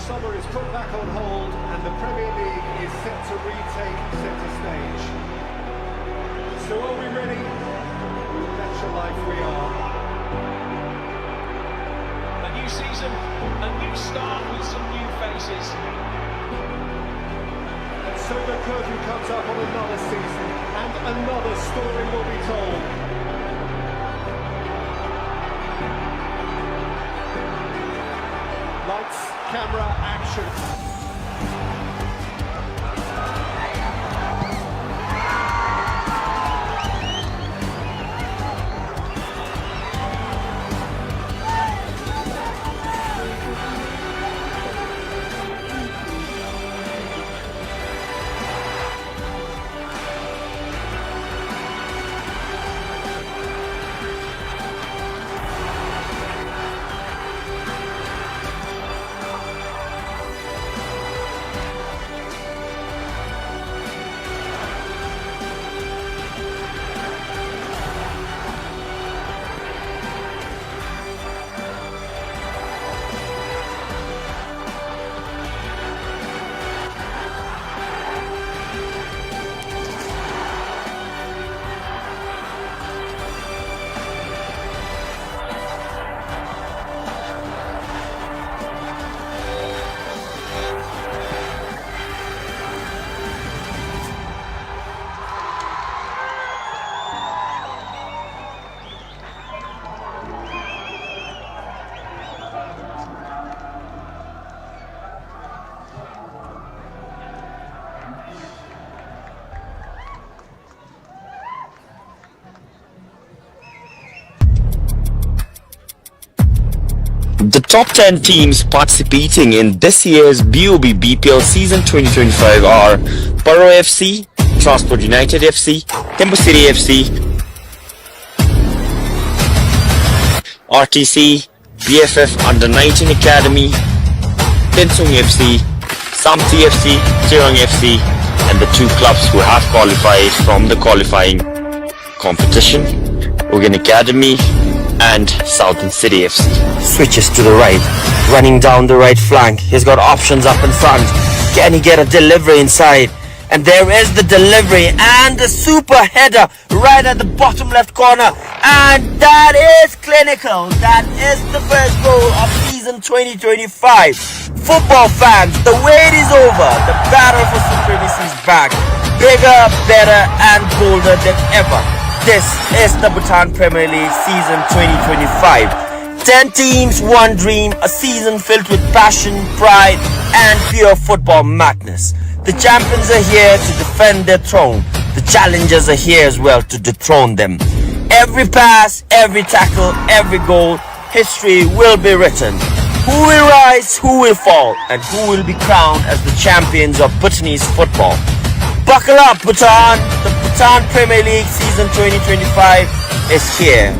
Summer is put back on hold and the Premier League is set to retake centre stage. So are we ready? Bet your life we are. A new season, a new start with some new faces. And so the curtain comes up on another season and another story will be told. Lights, camera, action. action. The top 10 teams participating in this year's BoB BPL season 2025 are Paro FC, Transport United FC, Tembu City FC, RTC, BFF Under 19 Academy, Tsirang FC, Samti FC, Tsirang FC, and the two clubs who have qualified from the qualifying competition, Ugan Academy and Southern City FC. Switches to the right, running down the right flank. He's got options up in front. Can he get a delivery inside? And there is the delivery and the super header right at the bottom left corner. And that is clinical. That is the first goal of season 2025. Football fans, the wait is over. The battle for supremacy is back. Bigger, better and bolder than ever. This is the Bhutan Premier League season 2025. 10 teams, one dream, a season filled with passion, pride and pure football madness. The champions are here to defend their throne. The challengers are here as well to dethrone them. Every pass, every tackle, every goal, history will be written. Who will rise, who will fall, and who will be crowned as the champions of Bhutanese football. Buckle up, Bhutan! The Bhutan Premier League season 2025 is here.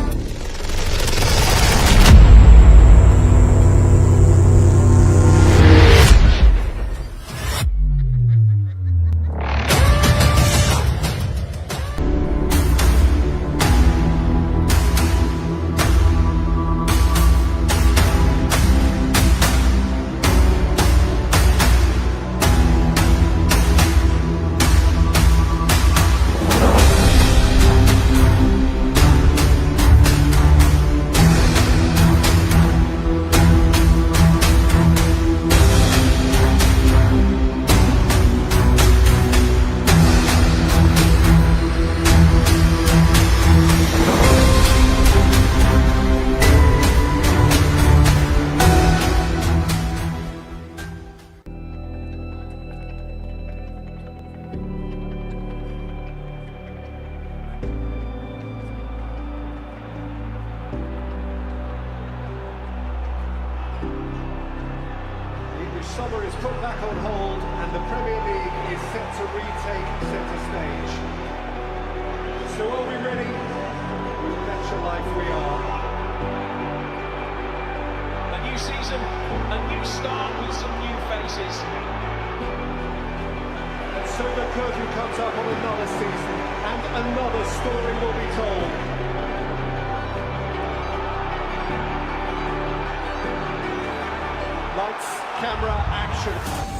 Summer is put back on hold and the Premier League is set to retake centre stage. So are we ready? With Better Life we are. A new season, a new start with some new faces. And so the curtain comes up on another season and another story will be told. Lights, camera, action.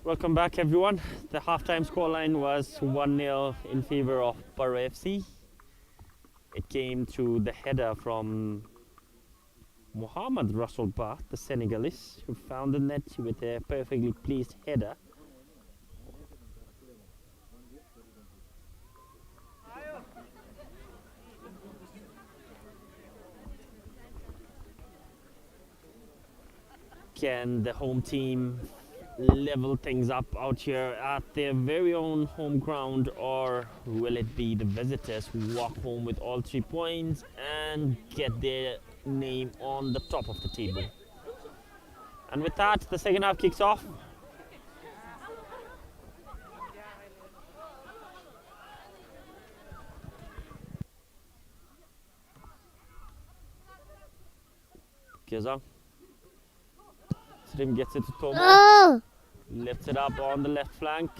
Welcome back, everyone. The halftime scoreline was 1-0 in favor of Paro FC. It came through the header from Mohamed Russell Ba, the Senegalese, who found the net with a perfectly placed header. Can the home team level things up out here at their very own home ground, or will it be the visitors who walk home with all 3 points and get their name on the top of the table? And with that, the second half kicks off. Tsirang. Srim gets it to Tomo. Lifts it up on the left flank.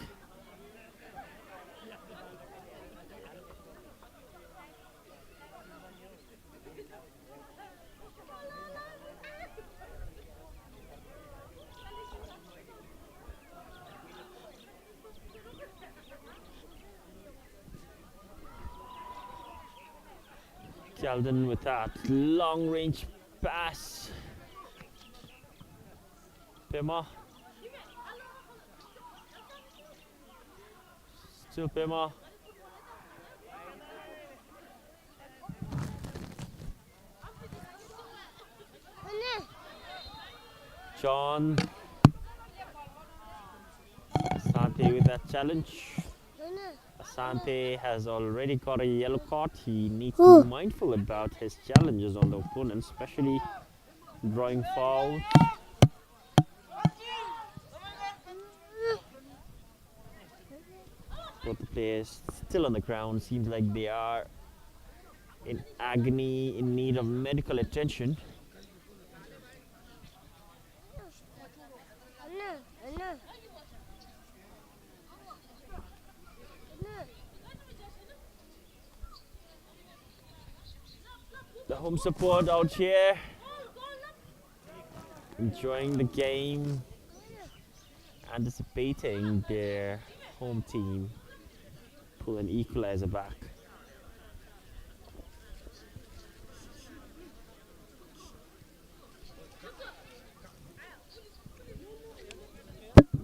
Sheldon with that long range pass. Pema. Still Pema. John. Asante with that challenge. Asante has already got a yellow card. He needs to be mindful about his challenges on the opponent, especially drawing fouls. Both the players still on the ground. Seems like they are in agony, in need of medical attention. The home support out here, enjoying the game, anticipating their home team pull an equalizer back.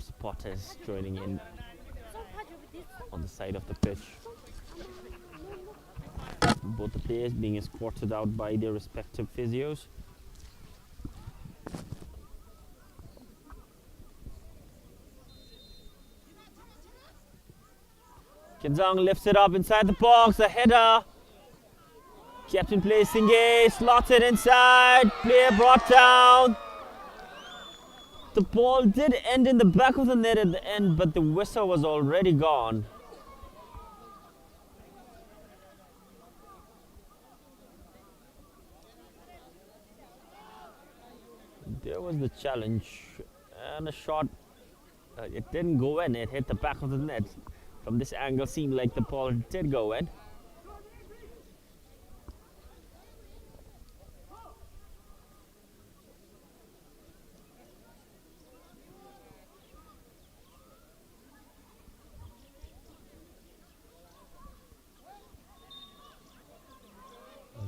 Supporters joining in on the side of the pitch. Both the players being escorted out by their respective physios. Tsirang lifts it up inside the box, a header. Captain placing it, slots it inside, player brought down. The ball did end in the back of the net at the end, but the whistle was already gone. There was the challenge and a shot. It didn't go in, it hit the back of the net. From this angle, seemed like the ball did go in.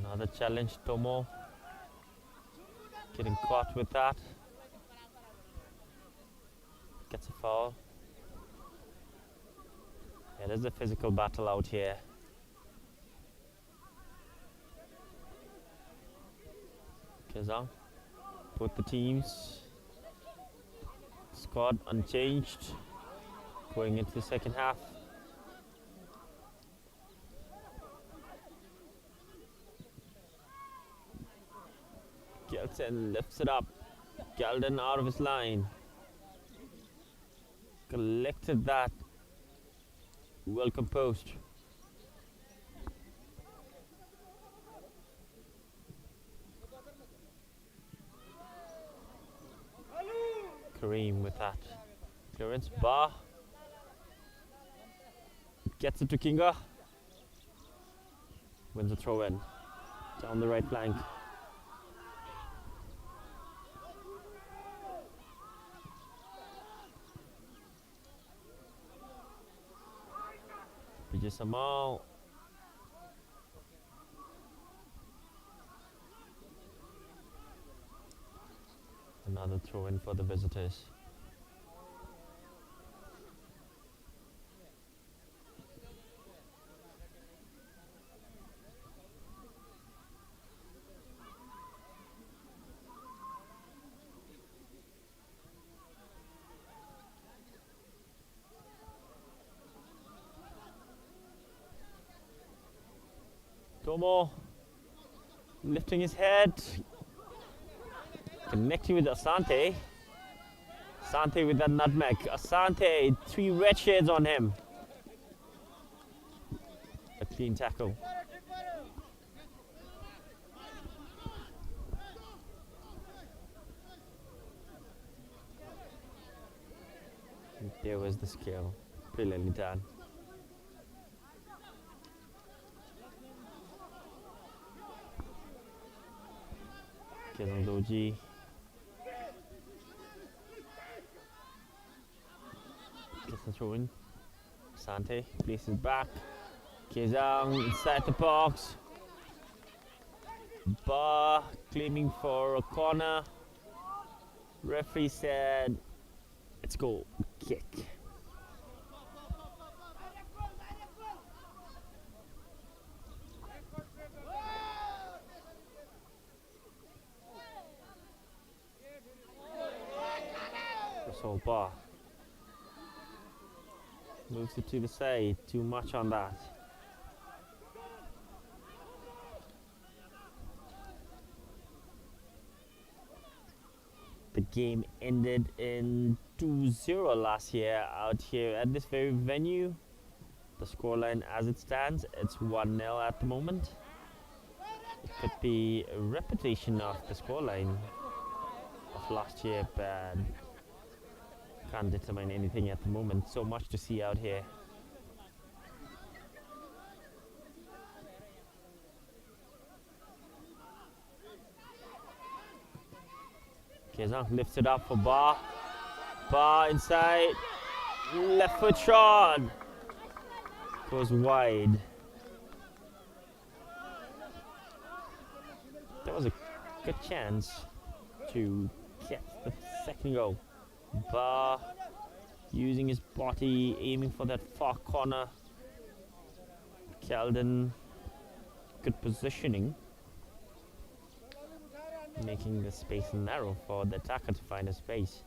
Another challenge, Tomo. Getting caught with that. Gets a foul. It is a physical battle out here. Tsirang. Both the teams. Squad unchanged. Going into the second half. Gelson lifts it up. Galden out of his line. Collected that. Well composed. Kareem with that. Clearance. Ba. Gets it to Kinga. Wins the throw in. Down the right flank. Just a mile. Another throw in for the visitors. Tomo lifting his head, connecting with Asante. Asante with that nutmeg. Asante, 3 red shades on him. A clean tackle. There was the skill. Brilliantly done. Doji. Gets the throw in. Sante places back. Kezang inside the box. Ba claiming for a corner. Referee said, let's go. Kick. So Ba moves it to the side. Too much on that. The game ended in 2-0 last year out here at this very venue. The scoreline as it stands, it's 1-0 at the moment. It could be a repetition of the scoreline of last year, but can't determine anything at the moment. So much to see out here. Kezang lifts it up for Ba. Ba inside. Left foot shot. Goes wide. There was a good chance to get the second goal. Ba using his body, aiming for that far corner. Keldon, good positioning, making the space narrow for the attacker to find a space.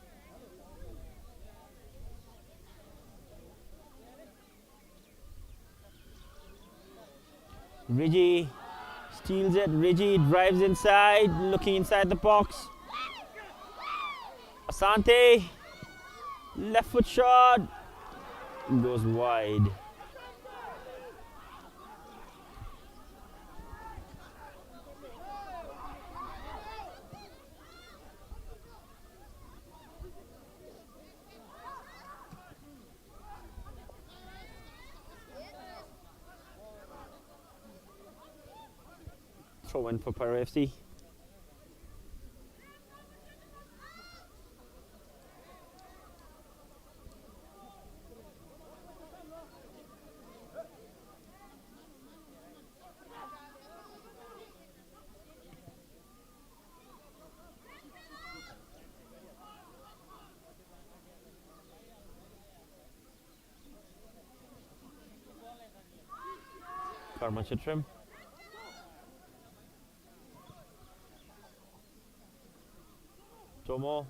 Rigi steals it. Rigi drives inside, looking inside the box. Asante, left foot shot, goes wide. Throw in for Paro FC. Karmachitrim. Tomo.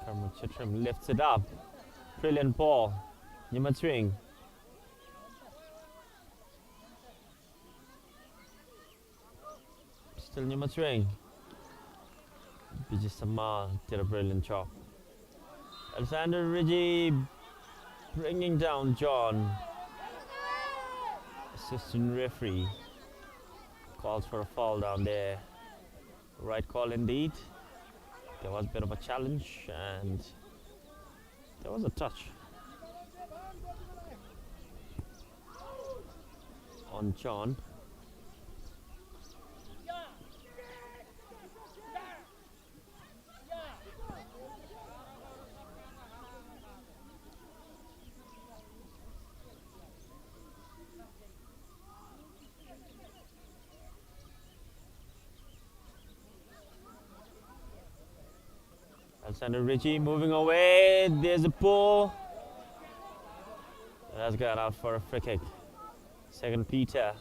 Karmachitrim lifts it up. Brilliant ball. Nyamatswing. Still Nyamatswing. Bijisama did a brilliant job. Alexander Rigi bringing down John. Assistant referee calls for a foul down there. Right call indeed. There was a bit of a challenge and there was a touch on John. Alexander Ritchie moving away. There's a ball. That's got out for a free kick. Second Peter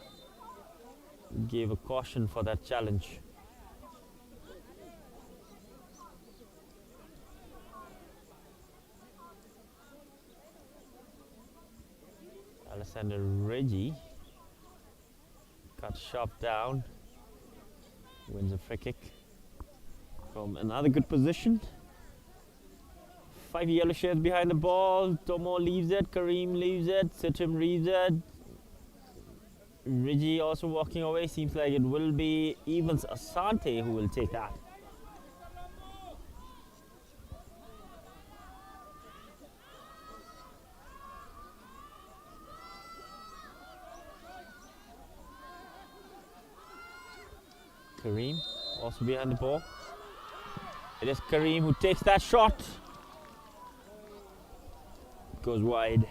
gave a caution for that challenge. Alexander Reggie cut shot down, wins a free kick from another good position. 5 yellow shirts behind the ball. Tomo leaves it, Kareem leaves it, Sitim leaves it. Reggie also walking away. Seems like it will be Evans Asante who will take that. Kareem also behind the ball. It is Kareem who takes that shot. Goes wide.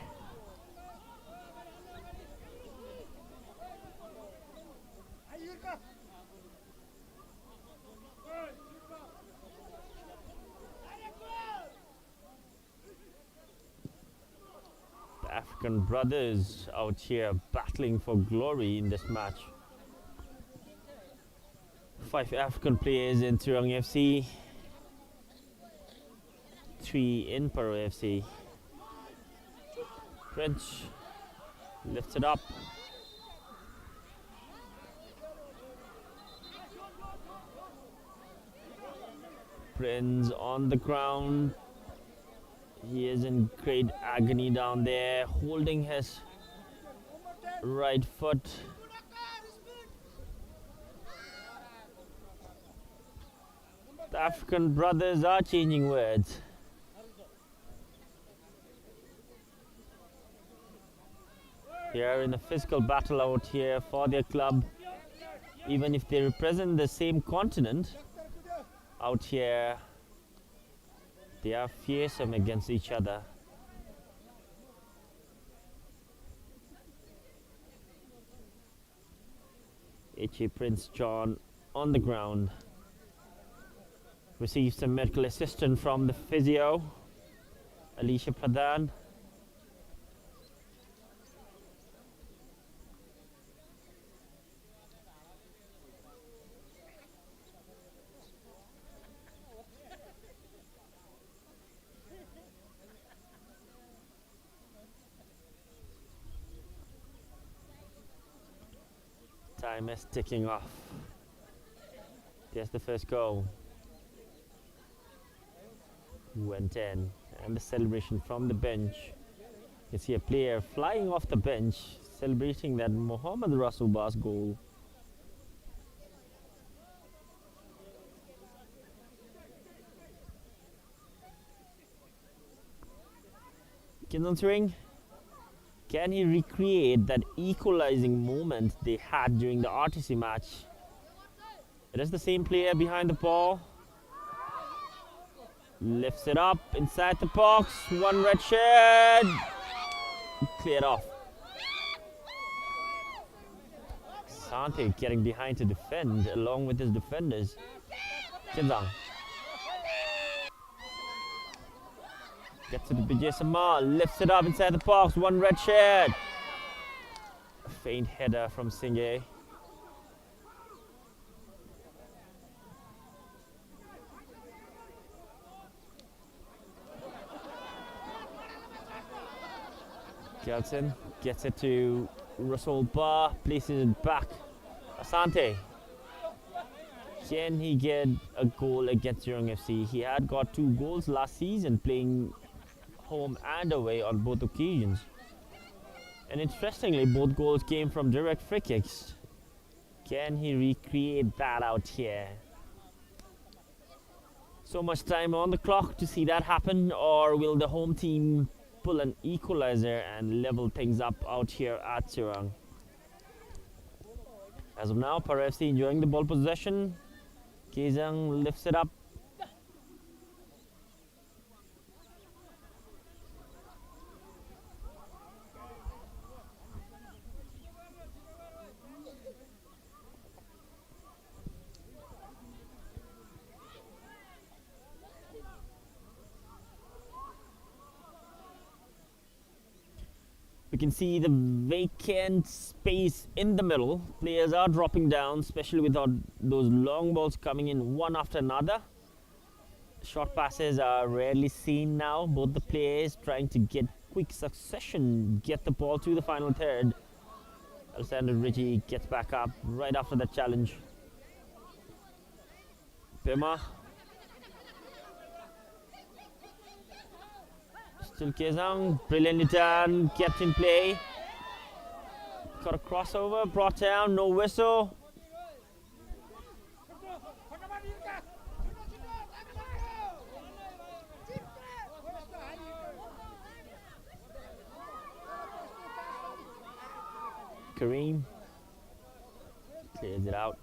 The African brothers out here battling for glory in this match. 5 African players in Tsirang FC, 3 in Paro FC. French lifts it up. Prince on the ground. He is in great agony down there, holding his right foot. The African brothers are changing words. They are in a physical battle out here for their club. Even if they represent the same continent, out here they are fearsome against each other. H.A. Prince John on the ground. Receives some medical assistance from the physio, Alicia Pradhan. Time is ticking off. There's the first goal. Went in, and the celebration from the bench. You see a player flying off the bench, celebrating that Mohammad Rasulbah's goal. Tsirang, can he recreate that equalizing moment they had during the RTC match? It is the same player behind the ball. Lifts it up inside the box. One red shirt. Cleared off. Sante getting behind to defend along with his defenders. Tsirang gets it to Bijay Samar. Lifts it up inside the box. One red shirt. A faint header from Singh. Gelson gets it to Russell Barr, places it back. Asante. Can he get a goal against Tsirang FC? He had got 2 goals last season, playing home and away on both occasions. And interestingly, both goals came from direct free kicks. Can he recreate that out here? So much time on the clock to see that happen, or will the home team pull an equalizer and level things up out here at Tsirang? As of now, Paro FC enjoying the ball possession. Tsirang lifts it up. We can see the vacant space in the middle. Players are dropping down, especially without those long balls coming in one after another. Short passes are rarely seen now. Both the players trying to get quick succession, get the ball to the final third. Alexander Ritchie gets back up right after that challenge. Pema. Still Tsirang, brilliantly done, kept in play. Got a crossover, brought down, no whistle. Kareem clears it out.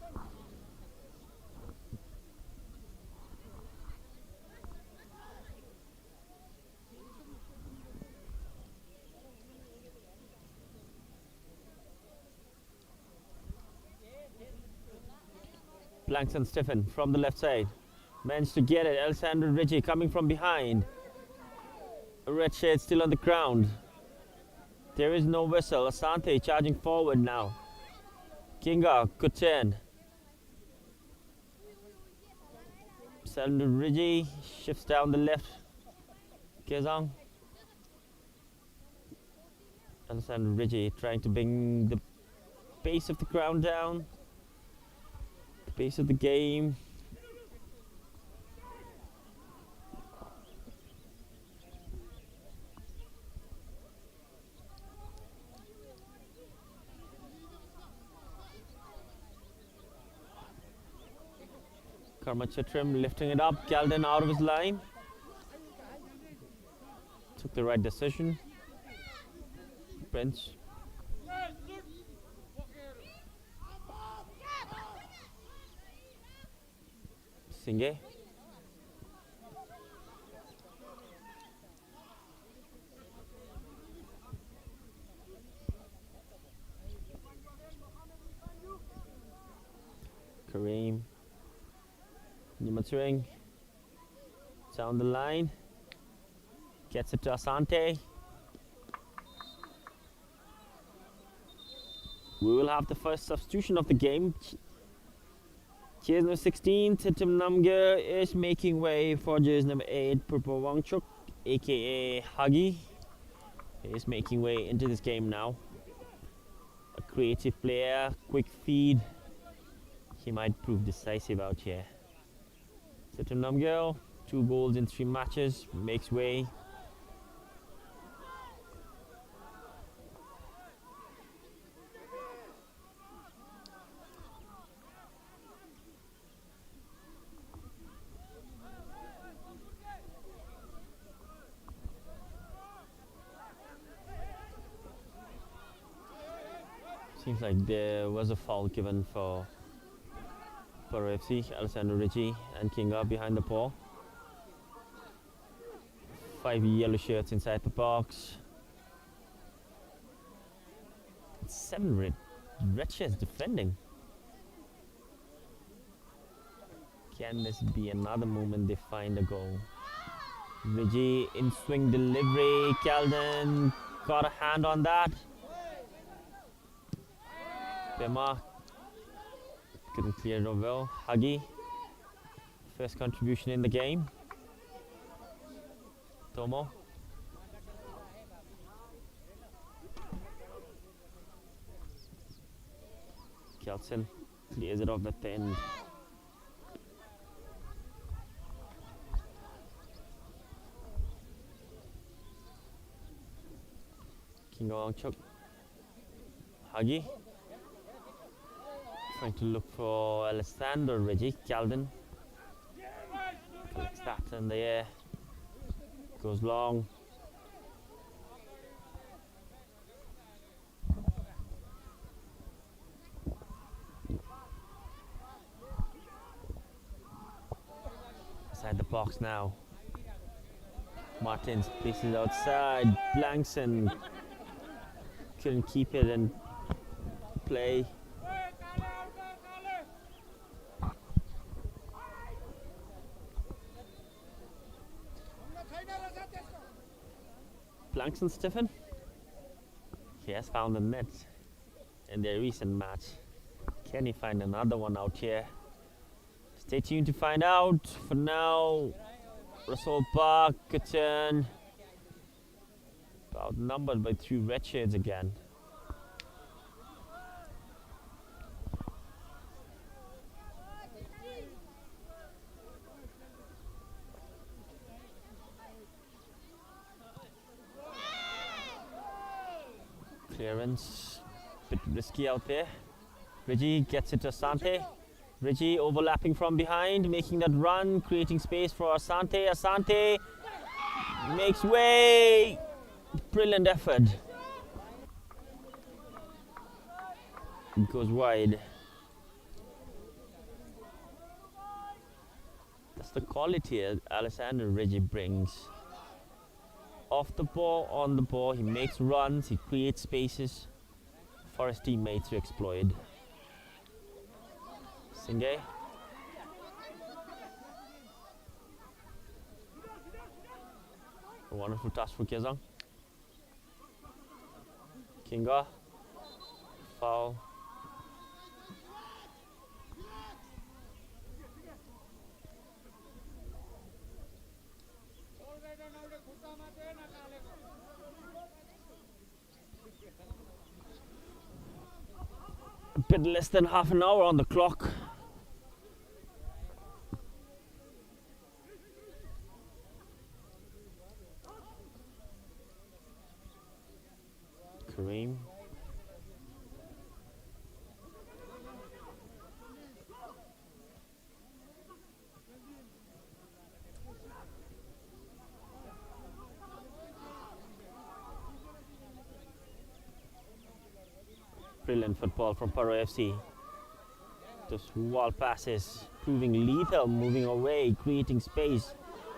Blanks and Stephen from the left side. Managed to get it. Alexander Ritchie coming from behind. A red shade still on the ground. There is no whistle. Asante charging forward now. Kinga, good turn. Alexander Ritchie shifts down the left. Tsirang. Alexander Ritchie trying to bring the pace of the ground down. Pace of the game. Karmachitram lifting it up. Galden out of his line. Took the right decision. Bench. Singhe. Kareem. Tsirang. Down the line. Gets it to Asante. We will have the first substitution of the game. Jersey number 16, Titim Namgir is making way for jersey number 8, Purpo Wangchuk, aka Huggy. He is making way into this game now. A creative player, quick feed. He might prove decisive out here. Titim Namgir, 2 goals in 3 matches, makes way. Seems like there was a foul given for Paro FC. Alexander Ritchie and Kinga behind the ball. 5 yellow shirts inside the box. 7 red shirts defending. Can this be another moment they find a goal? Ritchie in swing delivery. Calden got a hand on that. Pema couldn't clear it well. Huggy, first contribution in the game. Tomo. Kelson clears it off at the end. King Wangchuk. Huggy. Trying to look for Alexander Ritchie. Calden collects that in the air. Goes long. box now. Martins places outside. Blankson couldn't keep it in play. Blankson stiffen. He has found the net in their recent match. Can he find another one out here? Stay tuned to find out. For now, Russell Park, good turn. Outnumbered by 3 red shades again. Clearance, bit risky out there. Reggie gets it to Asante. Reggie overlapping from behind, making that run, creating space for Asante. Asante makes way. Brilliant effort. It goes wide. That's the quality Alexander Reggie brings. Off the ball, on the ball, he makes runs, he creates spaces for his teammates to exploit. Singay. A wonderful touch for Tsirang. Kinga. Foul. A bit less than half an hour on the clock. Kareem. Brilliant football from Paro FC. Those wall passes proving lethal, moving away, creating space.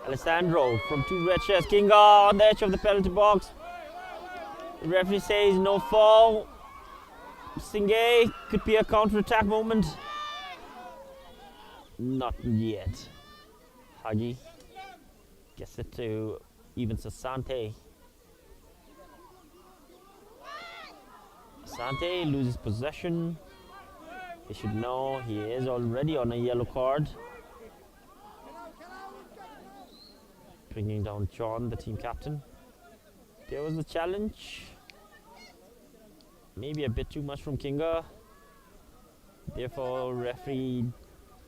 Alessandro from 2 red shirts. Kinga on the edge of the penalty box. The referee says no foul. Singay could be a counter-attack moment. Not yet. Hagi gets it to even Asante. Asante loses possession. He should know he is already on a yellow card. Bringing down John, the team captain. There was the challenge. Maybe a bit too much from Kinga. Therefore, referee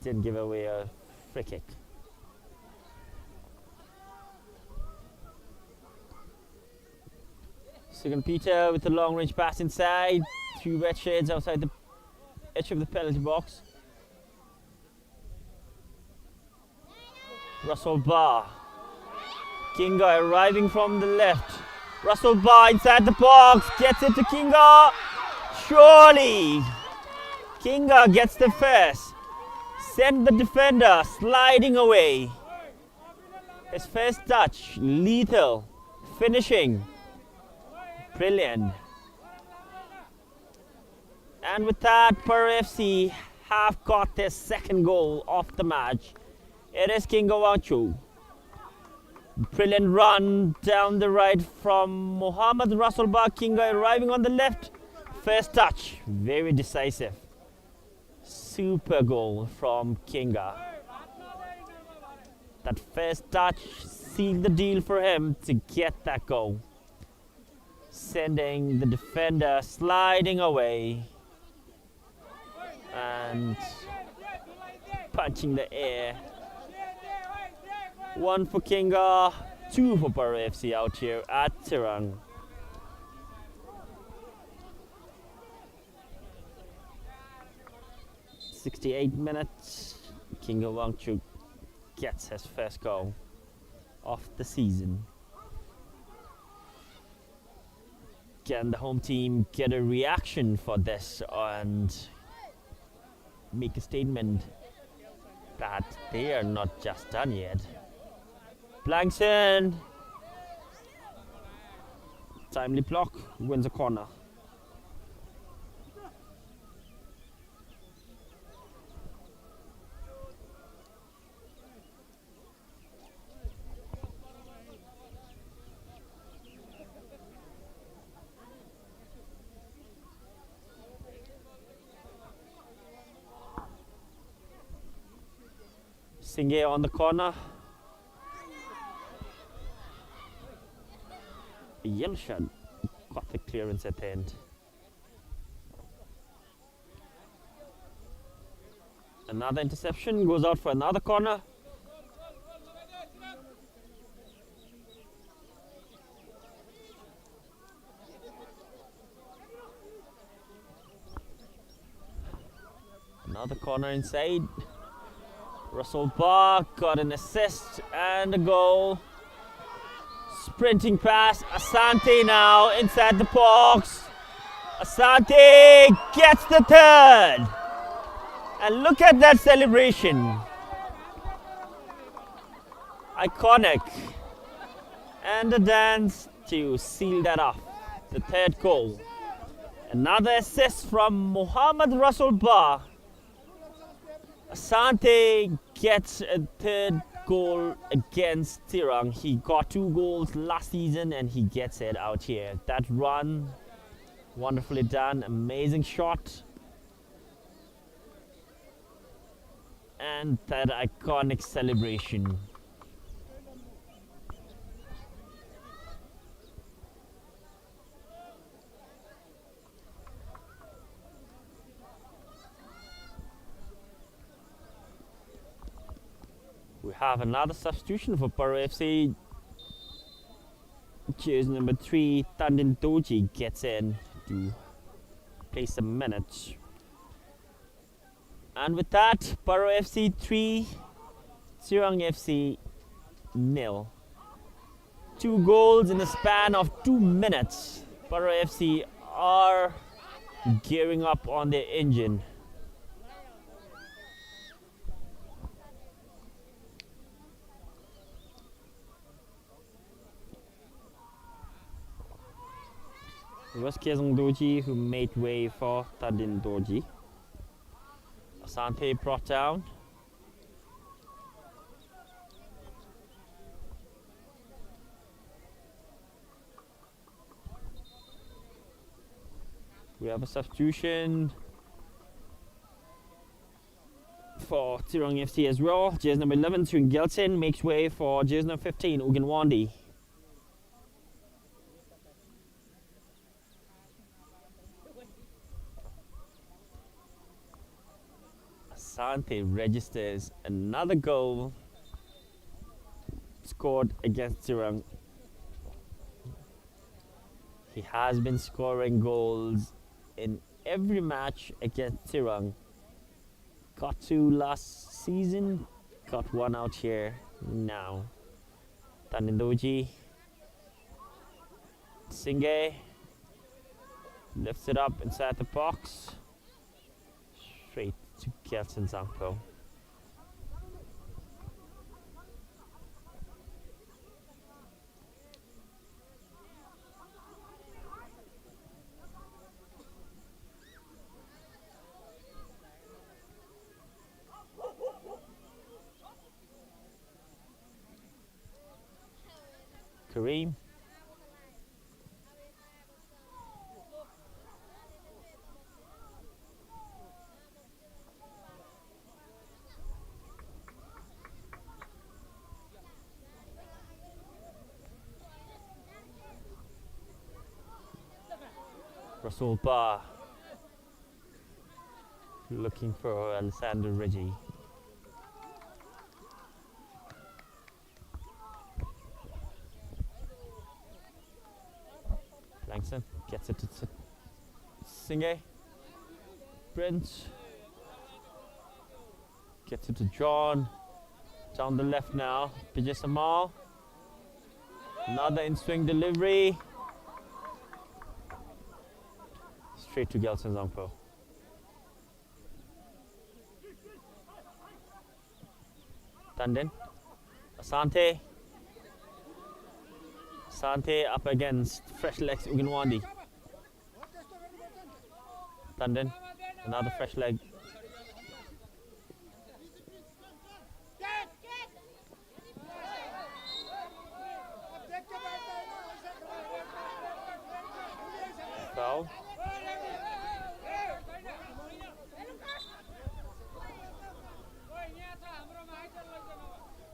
didn't give away a free kick. Second Peter with a long range pass inside. 2 red shades outside the edge of the penalty box. Russell Barr. Kinga arriving from the left. Russell Barr inside the box. Gets it to Kinga. Surely. Kinga gets the first. Send the defender sliding away. His first touch. Lethal. Finishing. Brilliant. And with that, Paro FC have got their second goal of the match. It is Kinga Wanchu. Brilliant run down the right from Mohammad Rasulbah. Kinga arriving on the left. First touch, very decisive. Super goal from Kinga. That first touch sealed the deal for him to get that goal. Sending the defender sliding away and punching the air. 1 for Kinga, 2 for Paro FC out here at Tsirang. "68 minutes, Kinga Wangchuk gets his first goal of the season. Can the home team get a reaction for this and make a statement that they are not just done yet? Blankson. Timely block, wins a corner. Singh on the corner. Yellow shot. Got the clearance at the end. Another interception, goes out for another corner. Another corner inside. Russell Barr got an assist and a goal. Sprinting pass, Asante now inside the box. Asante gets the third. And look at that celebration. Iconic. And the dance to seal that off. The third goal. Another assist from Mohammad Russell Barr. Asante gets a third goal against Tsirang. He got 2 goals last season and he gets it out here. That run, wonderfully done, amazing shot. And that iconic celebration. We have another substitution for Paro FC. Jersey number 3, Tandin Doji gets in to play some minutes. And with that, Paro FC 3, Tsirang FC 0. 2 goals in the span of 2 minutes. Paro FC are gearing up on their engine. It was Kezong Doji who made way for Tandin Doji. Asante brought down. We have a substitution for Tsirang FC as well. Jersey number 11, Tsirang Gelson, makes way for jersey number 15, Uginwandi. Asante registers another goal scored against Tsirang. He has been scoring goals in every match against Tsirang. Got 2 last season, got 1 out here now. Tanindoji, Singh lifts it up inside the box, straight to Kelson Zangpo. Kareem. Russell Barr looking for Alessandro Reggie. Langston gets it to Singh. Prince gets it to John. Down the left now. Vijay Samal. Another in-swing delivery. Straight to Gelson Zangpo. Tandin. Asante. Asante up against fresh legs Uginwandi. Tandon, another fresh leg. Foul.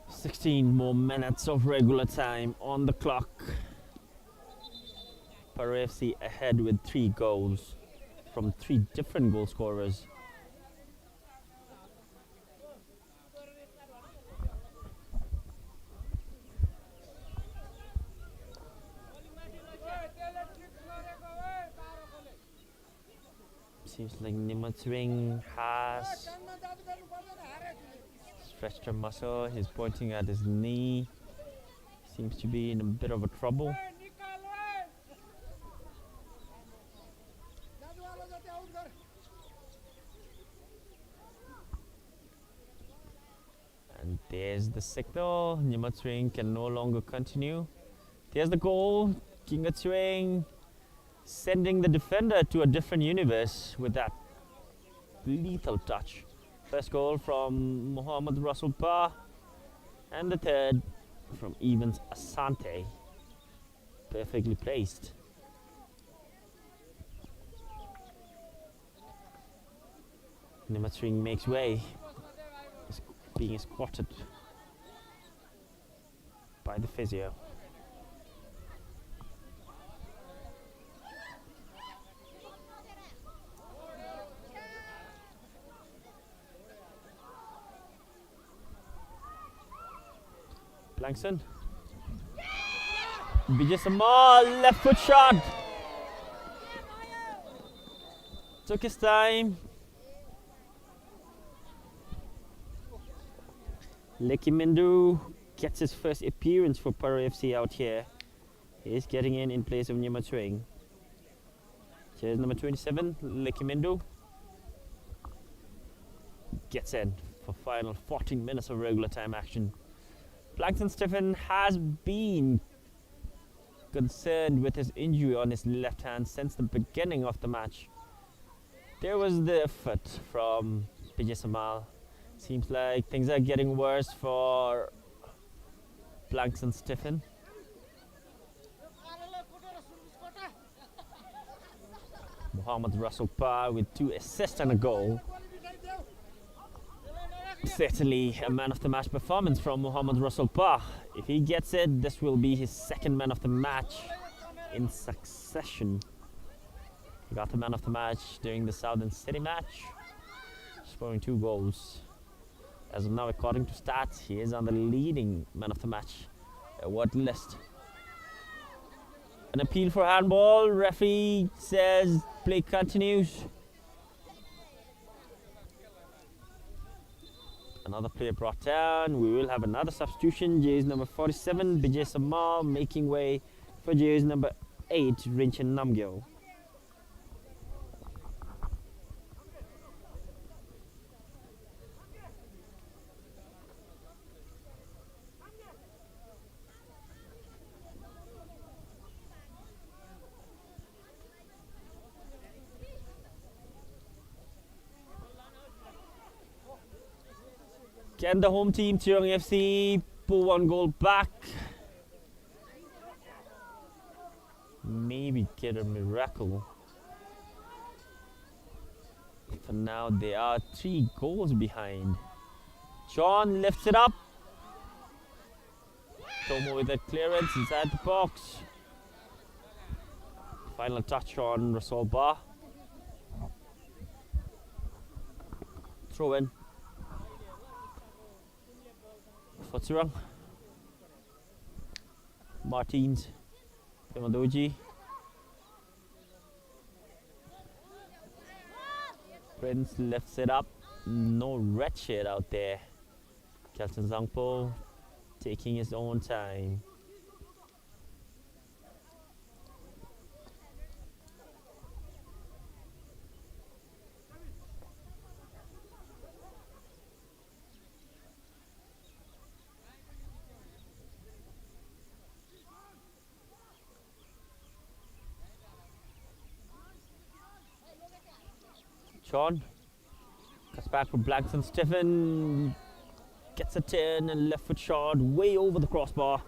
16 more minutes of regular time on the clock. Paro FC ahead with 3 goals from 3 different goal scorers. Seems like Tsirang has stretched a muscle. He's pointing at his knee. Seems to be in a bit of a trouble. And there's the signal. Tsirang can no longer continue. There's the goal. Tsirang sending the defender to a different universe with that lethal touch. First goal from Mohamed Russell Ba, and the third from Evans Asante. Perfectly placed. Tsirang makes way. Is being squatted by the physio. Blankson. Bijay left foot shot. Took his time. Leki Mindu gets his first appearance for Paro FC out here. He's getting in place of Tsirang. Here's number 27, Leki Mindu. Gets in for final 14 minutes of regular time action. Blankson Stephen has been concerned with his injury on his left hand since the beginning of the match. There was the effort from Bijay. Seems like things are getting worse for Blankson Stephen. Mohamed Russell Pa with 2 assists and a goal. Certainly a man of the match performance from Mohamed Russell Pa. If he gets it, this will be his 2nd man of the match in succession. He got the man of the match during the Southern City match, scoring 2 goals. As of now, according to stats, he is on the leading man of the match award list. An appeal for handball. Referee says play continues. Another player brought down. We will have another substitution. Jersey number 47, Bijay making way for jersey number 8, Rinchin Namgyo. Can the home team, Tsirang FC, pull 1 goal back? Maybe get a miracle. For now, they are 3 goals behind. John lifts it up. Tomo with a clearance inside the box. Final touch on Russell Ba. Throw in for Tsirang. Martins, Pemadoji. Prince lifts it up. No red shade out there. Kelton Zangpo taking his own time. Sean cuts back for Blankson. Stephen gets a turn and left foot shot way over the crossbar.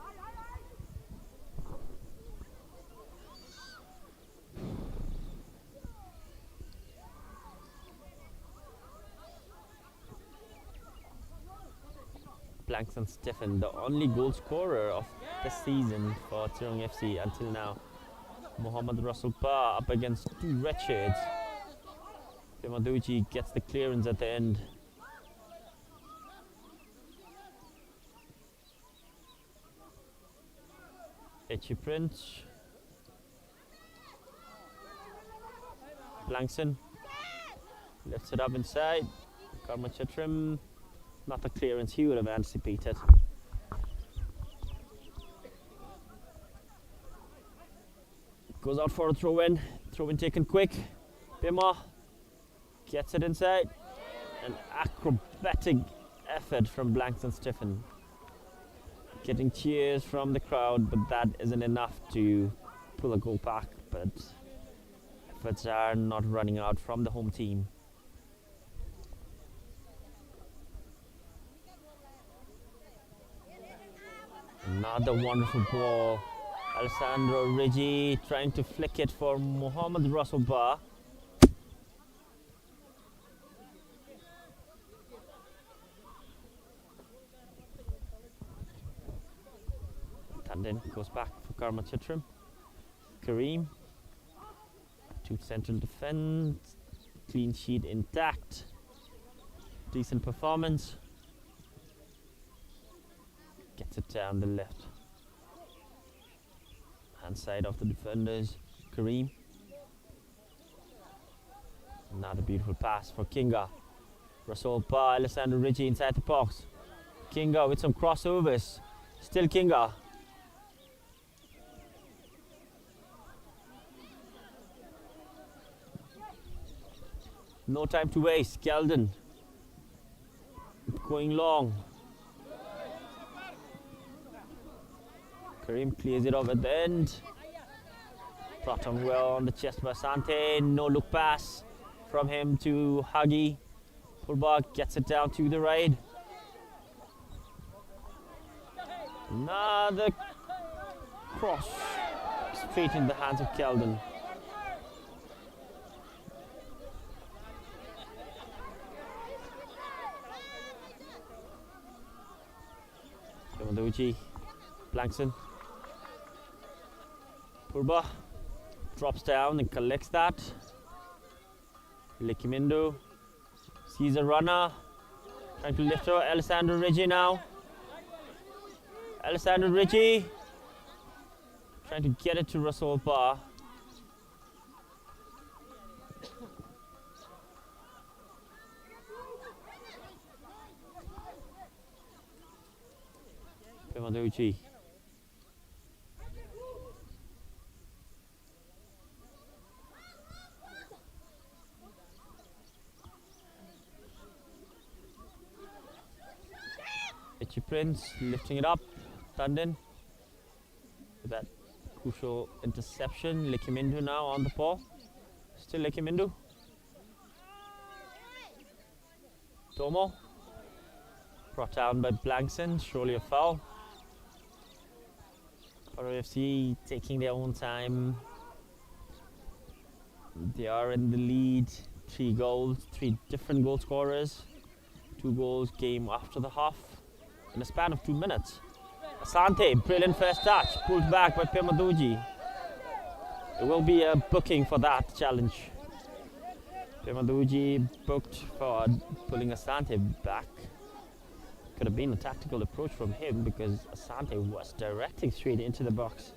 Blankson Stephen, the only goal scorer of the season for Tsirang FC until now. Mohammad Russell Par up against two red shades. Pemaduchi gets the clearance at the end. Etchi Prince. Blankson lifts it up inside. Karma Chetrim. Not the clearance he would have anticipated. Goes out for a throw-in. Throw-in taken quick. Bima gets it inside. An acrobatic effort from Blankson Stephen. Getting cheers from the crowd, but that isn't enough to pull a goal back. But efforts are not running out from the home team. Another wonderful ball. Alessandro Rigi trying to flick it for Mohammad Russell Bar. Tandin goes back for Karma Chitram. Kareem. Two central defense. Clean sheet intact. Decent performance. Gets it down the left hand side of the defenders. Kareem. Another beautiful pass for Kinga. Russell Bar, Alessandro Ricci inside the box. Kinga with some crossovers. Still Kinga. No time to waste. Gelden going long. Kareem clears it off at the end. Brought on well on the chest by Sante. No look pass from him to Huggy. Pullback gets it down to the right. Another cross straight in the hands of Keldon. Kemanduchi, Blankson. Purba drops down and collects that. Likimindo sees a runner, trying to lift her. Alessandro Ricci now. Alessandro Ricci trying to get it to Russell Bar. Pemaduchi. Prince lifting it up. Tandin with that crucial interception. Likimindu now on the ball. Still Likimindu. Tomo brought down by Blankson. Surely a foul. Paro FC taking their own time. They are in the lead. 3 goals, 3 different goal scorers. 2 goals game after the half. In a span of 2 minutes. Asante, brilliant first touch, pulled back by Pemaduji. There will be a booking for that challenge. Pemaduji booked for pulling Asante back. Could have been a tactical approach from him because Asante was directing straight into the box.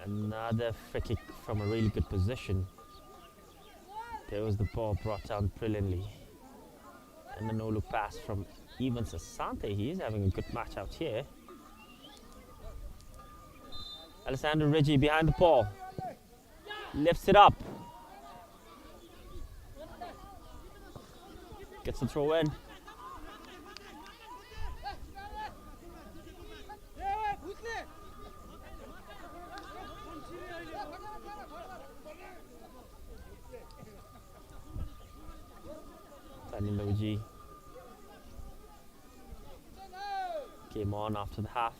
Another free kick from a really good position. There was the ball brought down brilliantly. And a no-look pass from Evans Asante. He is having a good match out here. Alessandro Ricci behind the ball. Lifts it up. Gets the throw in. Taniloji came on after the half.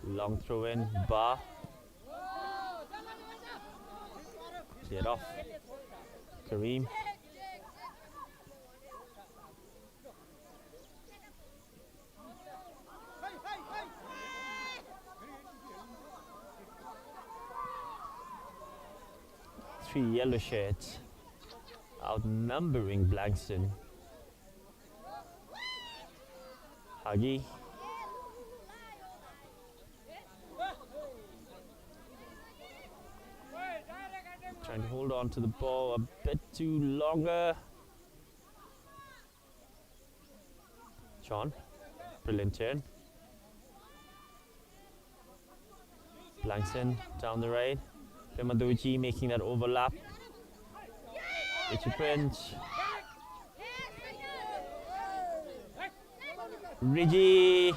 Long throw in, Bar. Cleared off. Kareem. Three yellow shirts outnumbering Blankston. Huggy. Trying to hold on to the ball a bit too longer. Sean, brilliant turn. Blankston down the right. Pemadoji making that overlap. Richie Prince. Rigi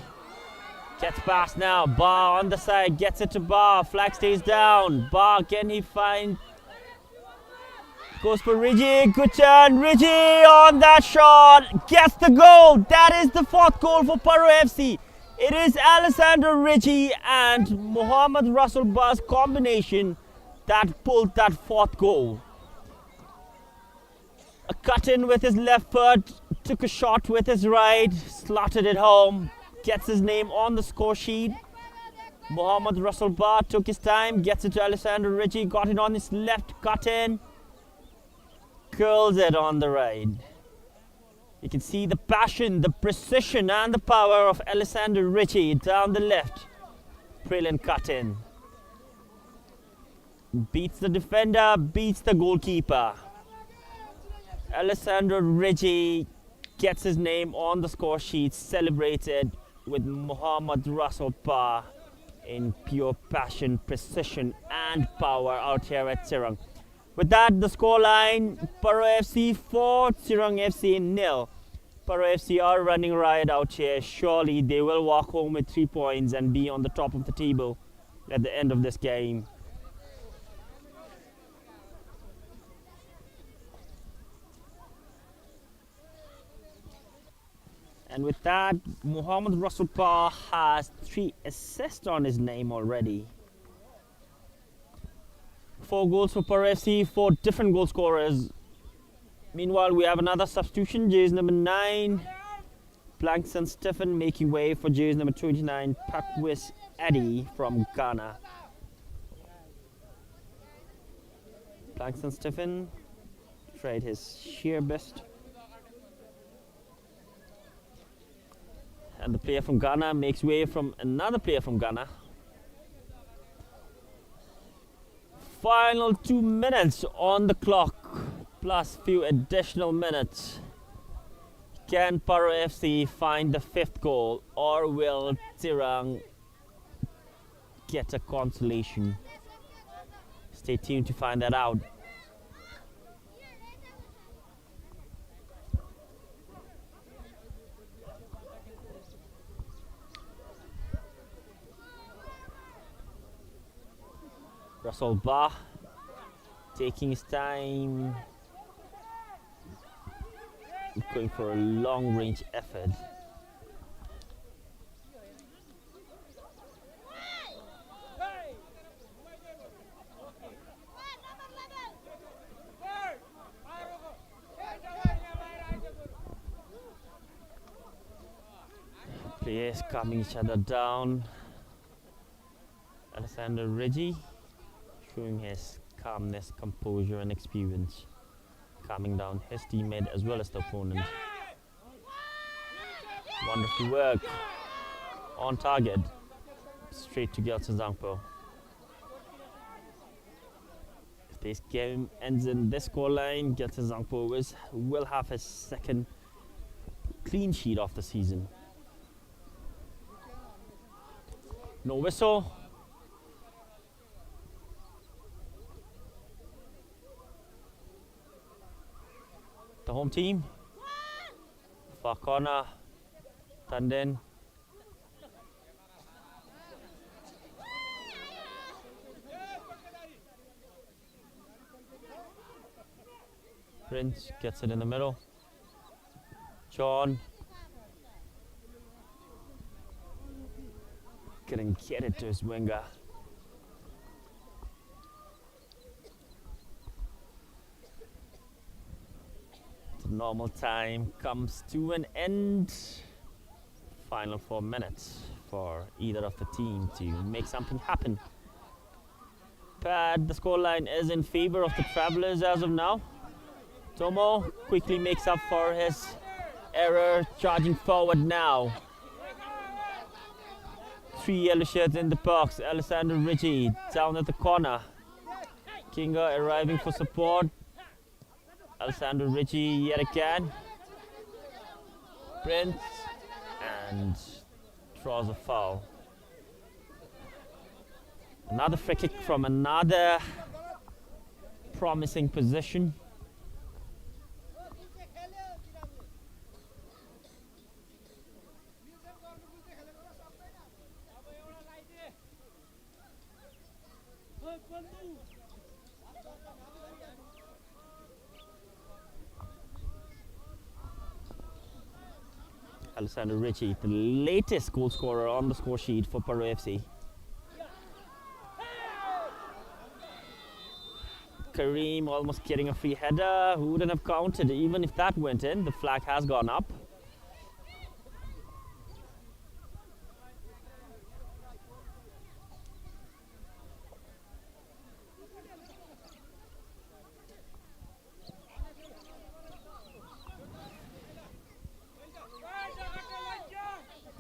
gets past now. Bar on the side, gets it to Bar. Flag stays down. Bar, can he find? Goes for Rigi. Good turn. Rigi on that shot. Gets the goal. That is the fourth goal for Paro FC. It is Alessandro Rigi and Mohammad Russell Bar's combination that pulled that fourth goal. A cut in with his left foot, took a shot with his right, slotted it home, gets his name on the score sheet. Mohammad Russell Bar took his time, gets it to Alessandro Rigi, got it on his left, cut in, curls it on the right. You can see the passion, the precision and the power of Alessandro Rigi down the left. Brilliant cut in. Beats the defender, beats the goalkeeper. Alessandro Rigi gets his name on the score sheet, celebrated with Mohammad Russell Bar in pure passion, precision and power out here at Tsirang. With that, the scoreline, Paro FC 4, Tsirang FC 0. Paro FC are running riot out here. Surely they will walk home with 3 points and be on the top of the table at the end of this game. And with that, Mohammad Russell Bar has 3 assists on his name already. 4 goals for Paro FC, 4 different goal scorers. Meanwhile, we have another substitution, jersey number 9. Blankson Stephen making way for jersey number 29, Pakwis Eddie from Ghana. Blankson Stephen tried his sheer best. And the player from Ghana makes way from another player from Ghana. Final 2 minutes on the clock, plus few additional minutes. Can Paro FC find the 5th goal, or will Tsirang get a consolation? Stay tuned to find that out. Russell Bar taking his time, going for a long range effort. Players calming each other down. Alessandro Rigi showing his calmness, composure and experience, calming down his teammate as well as the opponent. Wonderful work, on target, straight to Gelson Zangpo. If this game ends in this scoreline, Gelson Zangpo will have his 2nd clean sheet of the season. No whistle. The home team, far corner, Tanden. Prince gets it in the middle. John. Couldn't get it to his winger. The normal time comes to an end. Final 4 minutes for either of the team to make something happen. But the scoreline is in favor of the Travelers as of now. Tomo quickly makes up for his error, charging forward now. 3 yellow shirts in the box. Alessandro Ricci down at the corner. Kinga arriving for support. Alessandro Ricci yet again. Prince and draws a foul. Another free kick from another promising position. Alessandro Ricci, the latest goal scorer on the score sheet for Paro FC. Kareem almost getting a free header. Who wouldn't have counted? Even if that went in, the flag has gone up.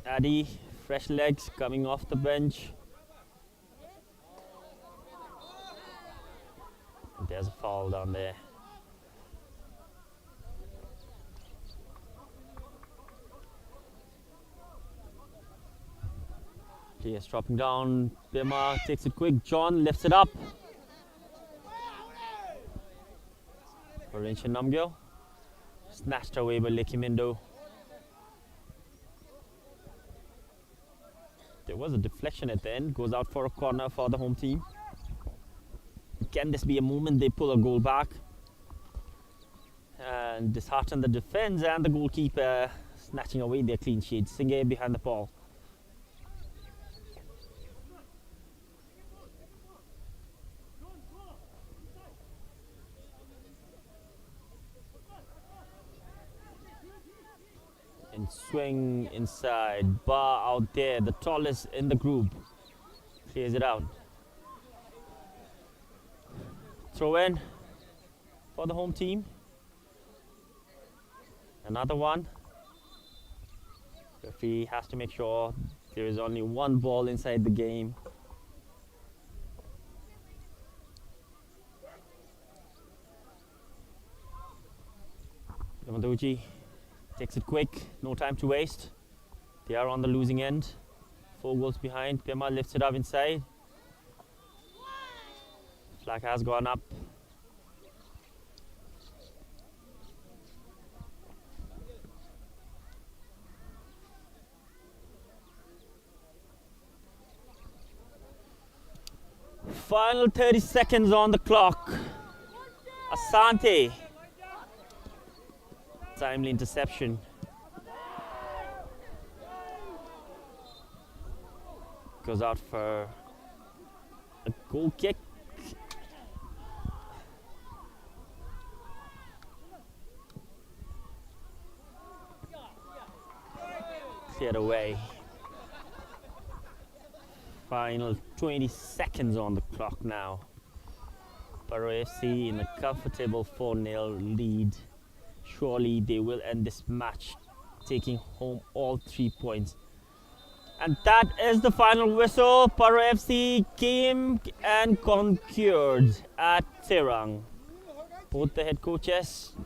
Addy, fresh legs coming off the bench. There's a foul down there. Players dropping down. Bima takes it quick. John lifts it up. Orange Namgyo. Snatched away by Lekimindo. There was a deflection at the end. Goes out for a corner for the home team. Can this be a moment they pull a goal back and dishearten the defense and the goalkeeper snatching away their clean sheet? Singhe behind the ball. And swing inside. Bar out there, the tallest in the group. Clears it out. Throw in for the home team. Another one. Referee has to make sure there is only one ball inside the game. Yamaduchi takes it quick, no time to waste. They are on the losing end. 4 goals behind. Pema lifts it up inside. Flag has gone up. Final 30 seconds on the clock. Asante. Timely interception. Goes out for a goal kick. Cleared away. Final 20 seconds on the clock now. Paro FC in a comfortable 4-0 lead. Surely they will end this match taking home all 3 points. And that is the final whistle. Paro FC came and conquered at Tsirang. Both the head coaches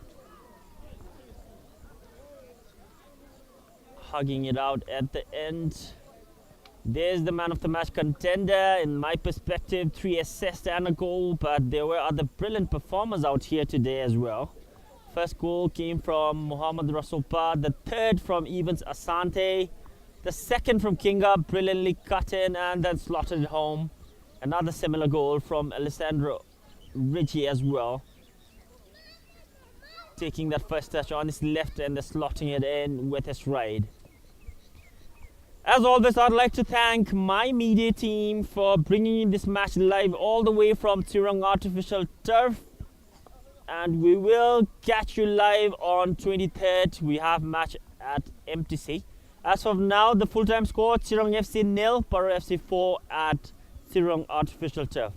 hugging it out at the end. There's the man of the match contender. In my perspective, 3 assists and a goal, but there were other brilliant performers out here today as well. First goal came from Muhammad Rasulpa, the third from Evans Asante, the second from Kinga, brilliantly cut in and then slotted it home. Another similar goal from Alessandro Ricci as well. taking that first touch on his left and slotting it in with his right. As always, I'd like to thank my media team for bringing in this match live all the way from Tsirang artificial turf. And we will catch you live on 23rd. We have match at MTC. As of now, the full-time score, Tsirang FC 0, Paro FC 4 at Tsirang artificial turf.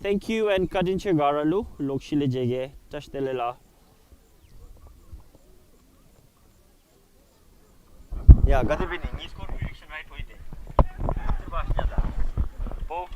Thank you and kadinche garalu lokshile jege tashdelela. Yeah, gati bini ni score prediction right hoite. After bash jada. BoB.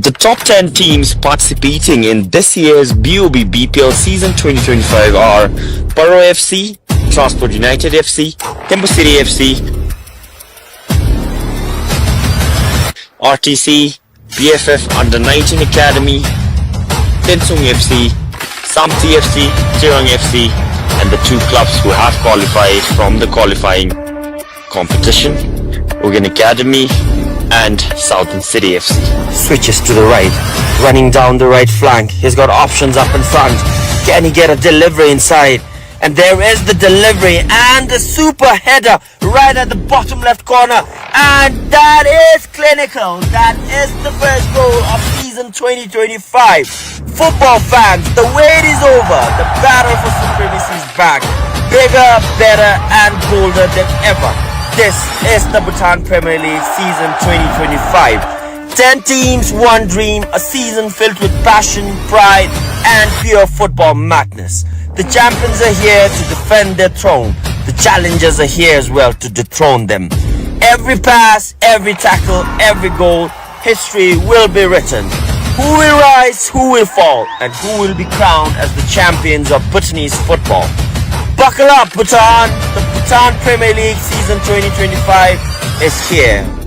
The top 10 teams participating in this year's BoB BPL season 2025 are Paro FC, Transport United FC, Tembu City FC, RTC, BFF Under-19 Academy, Tsirang FC, Samti FC, Tsirang FC, and the two clubs who have qualified from the qualifying competition, Ugan Academy and Southern City FC. Switches to the right, running down the right flank. He's got options up in front. Can he get a delivery inside? And there is the delivery and the super header right at the bottom left corner. And that is clinical. That is the first goal of season 2025. Football fans, the wait is over. The battle for supremacy is back. Bigger, better and bolder than ever. This is the Bhutan Premier League season 2025. 10 teams, one dream, a season filled with passion, pride and pure football madness. The champions are here to defend their throne. The challengers are here as well to dethrone them. Every pass, every tackle, every goal, history will be written. Who will rise, who will fall, and who will be crowned as the champions of Bhutanese football. Buckle up, Bhutan! The Bhutan Premier League season 2025 is here.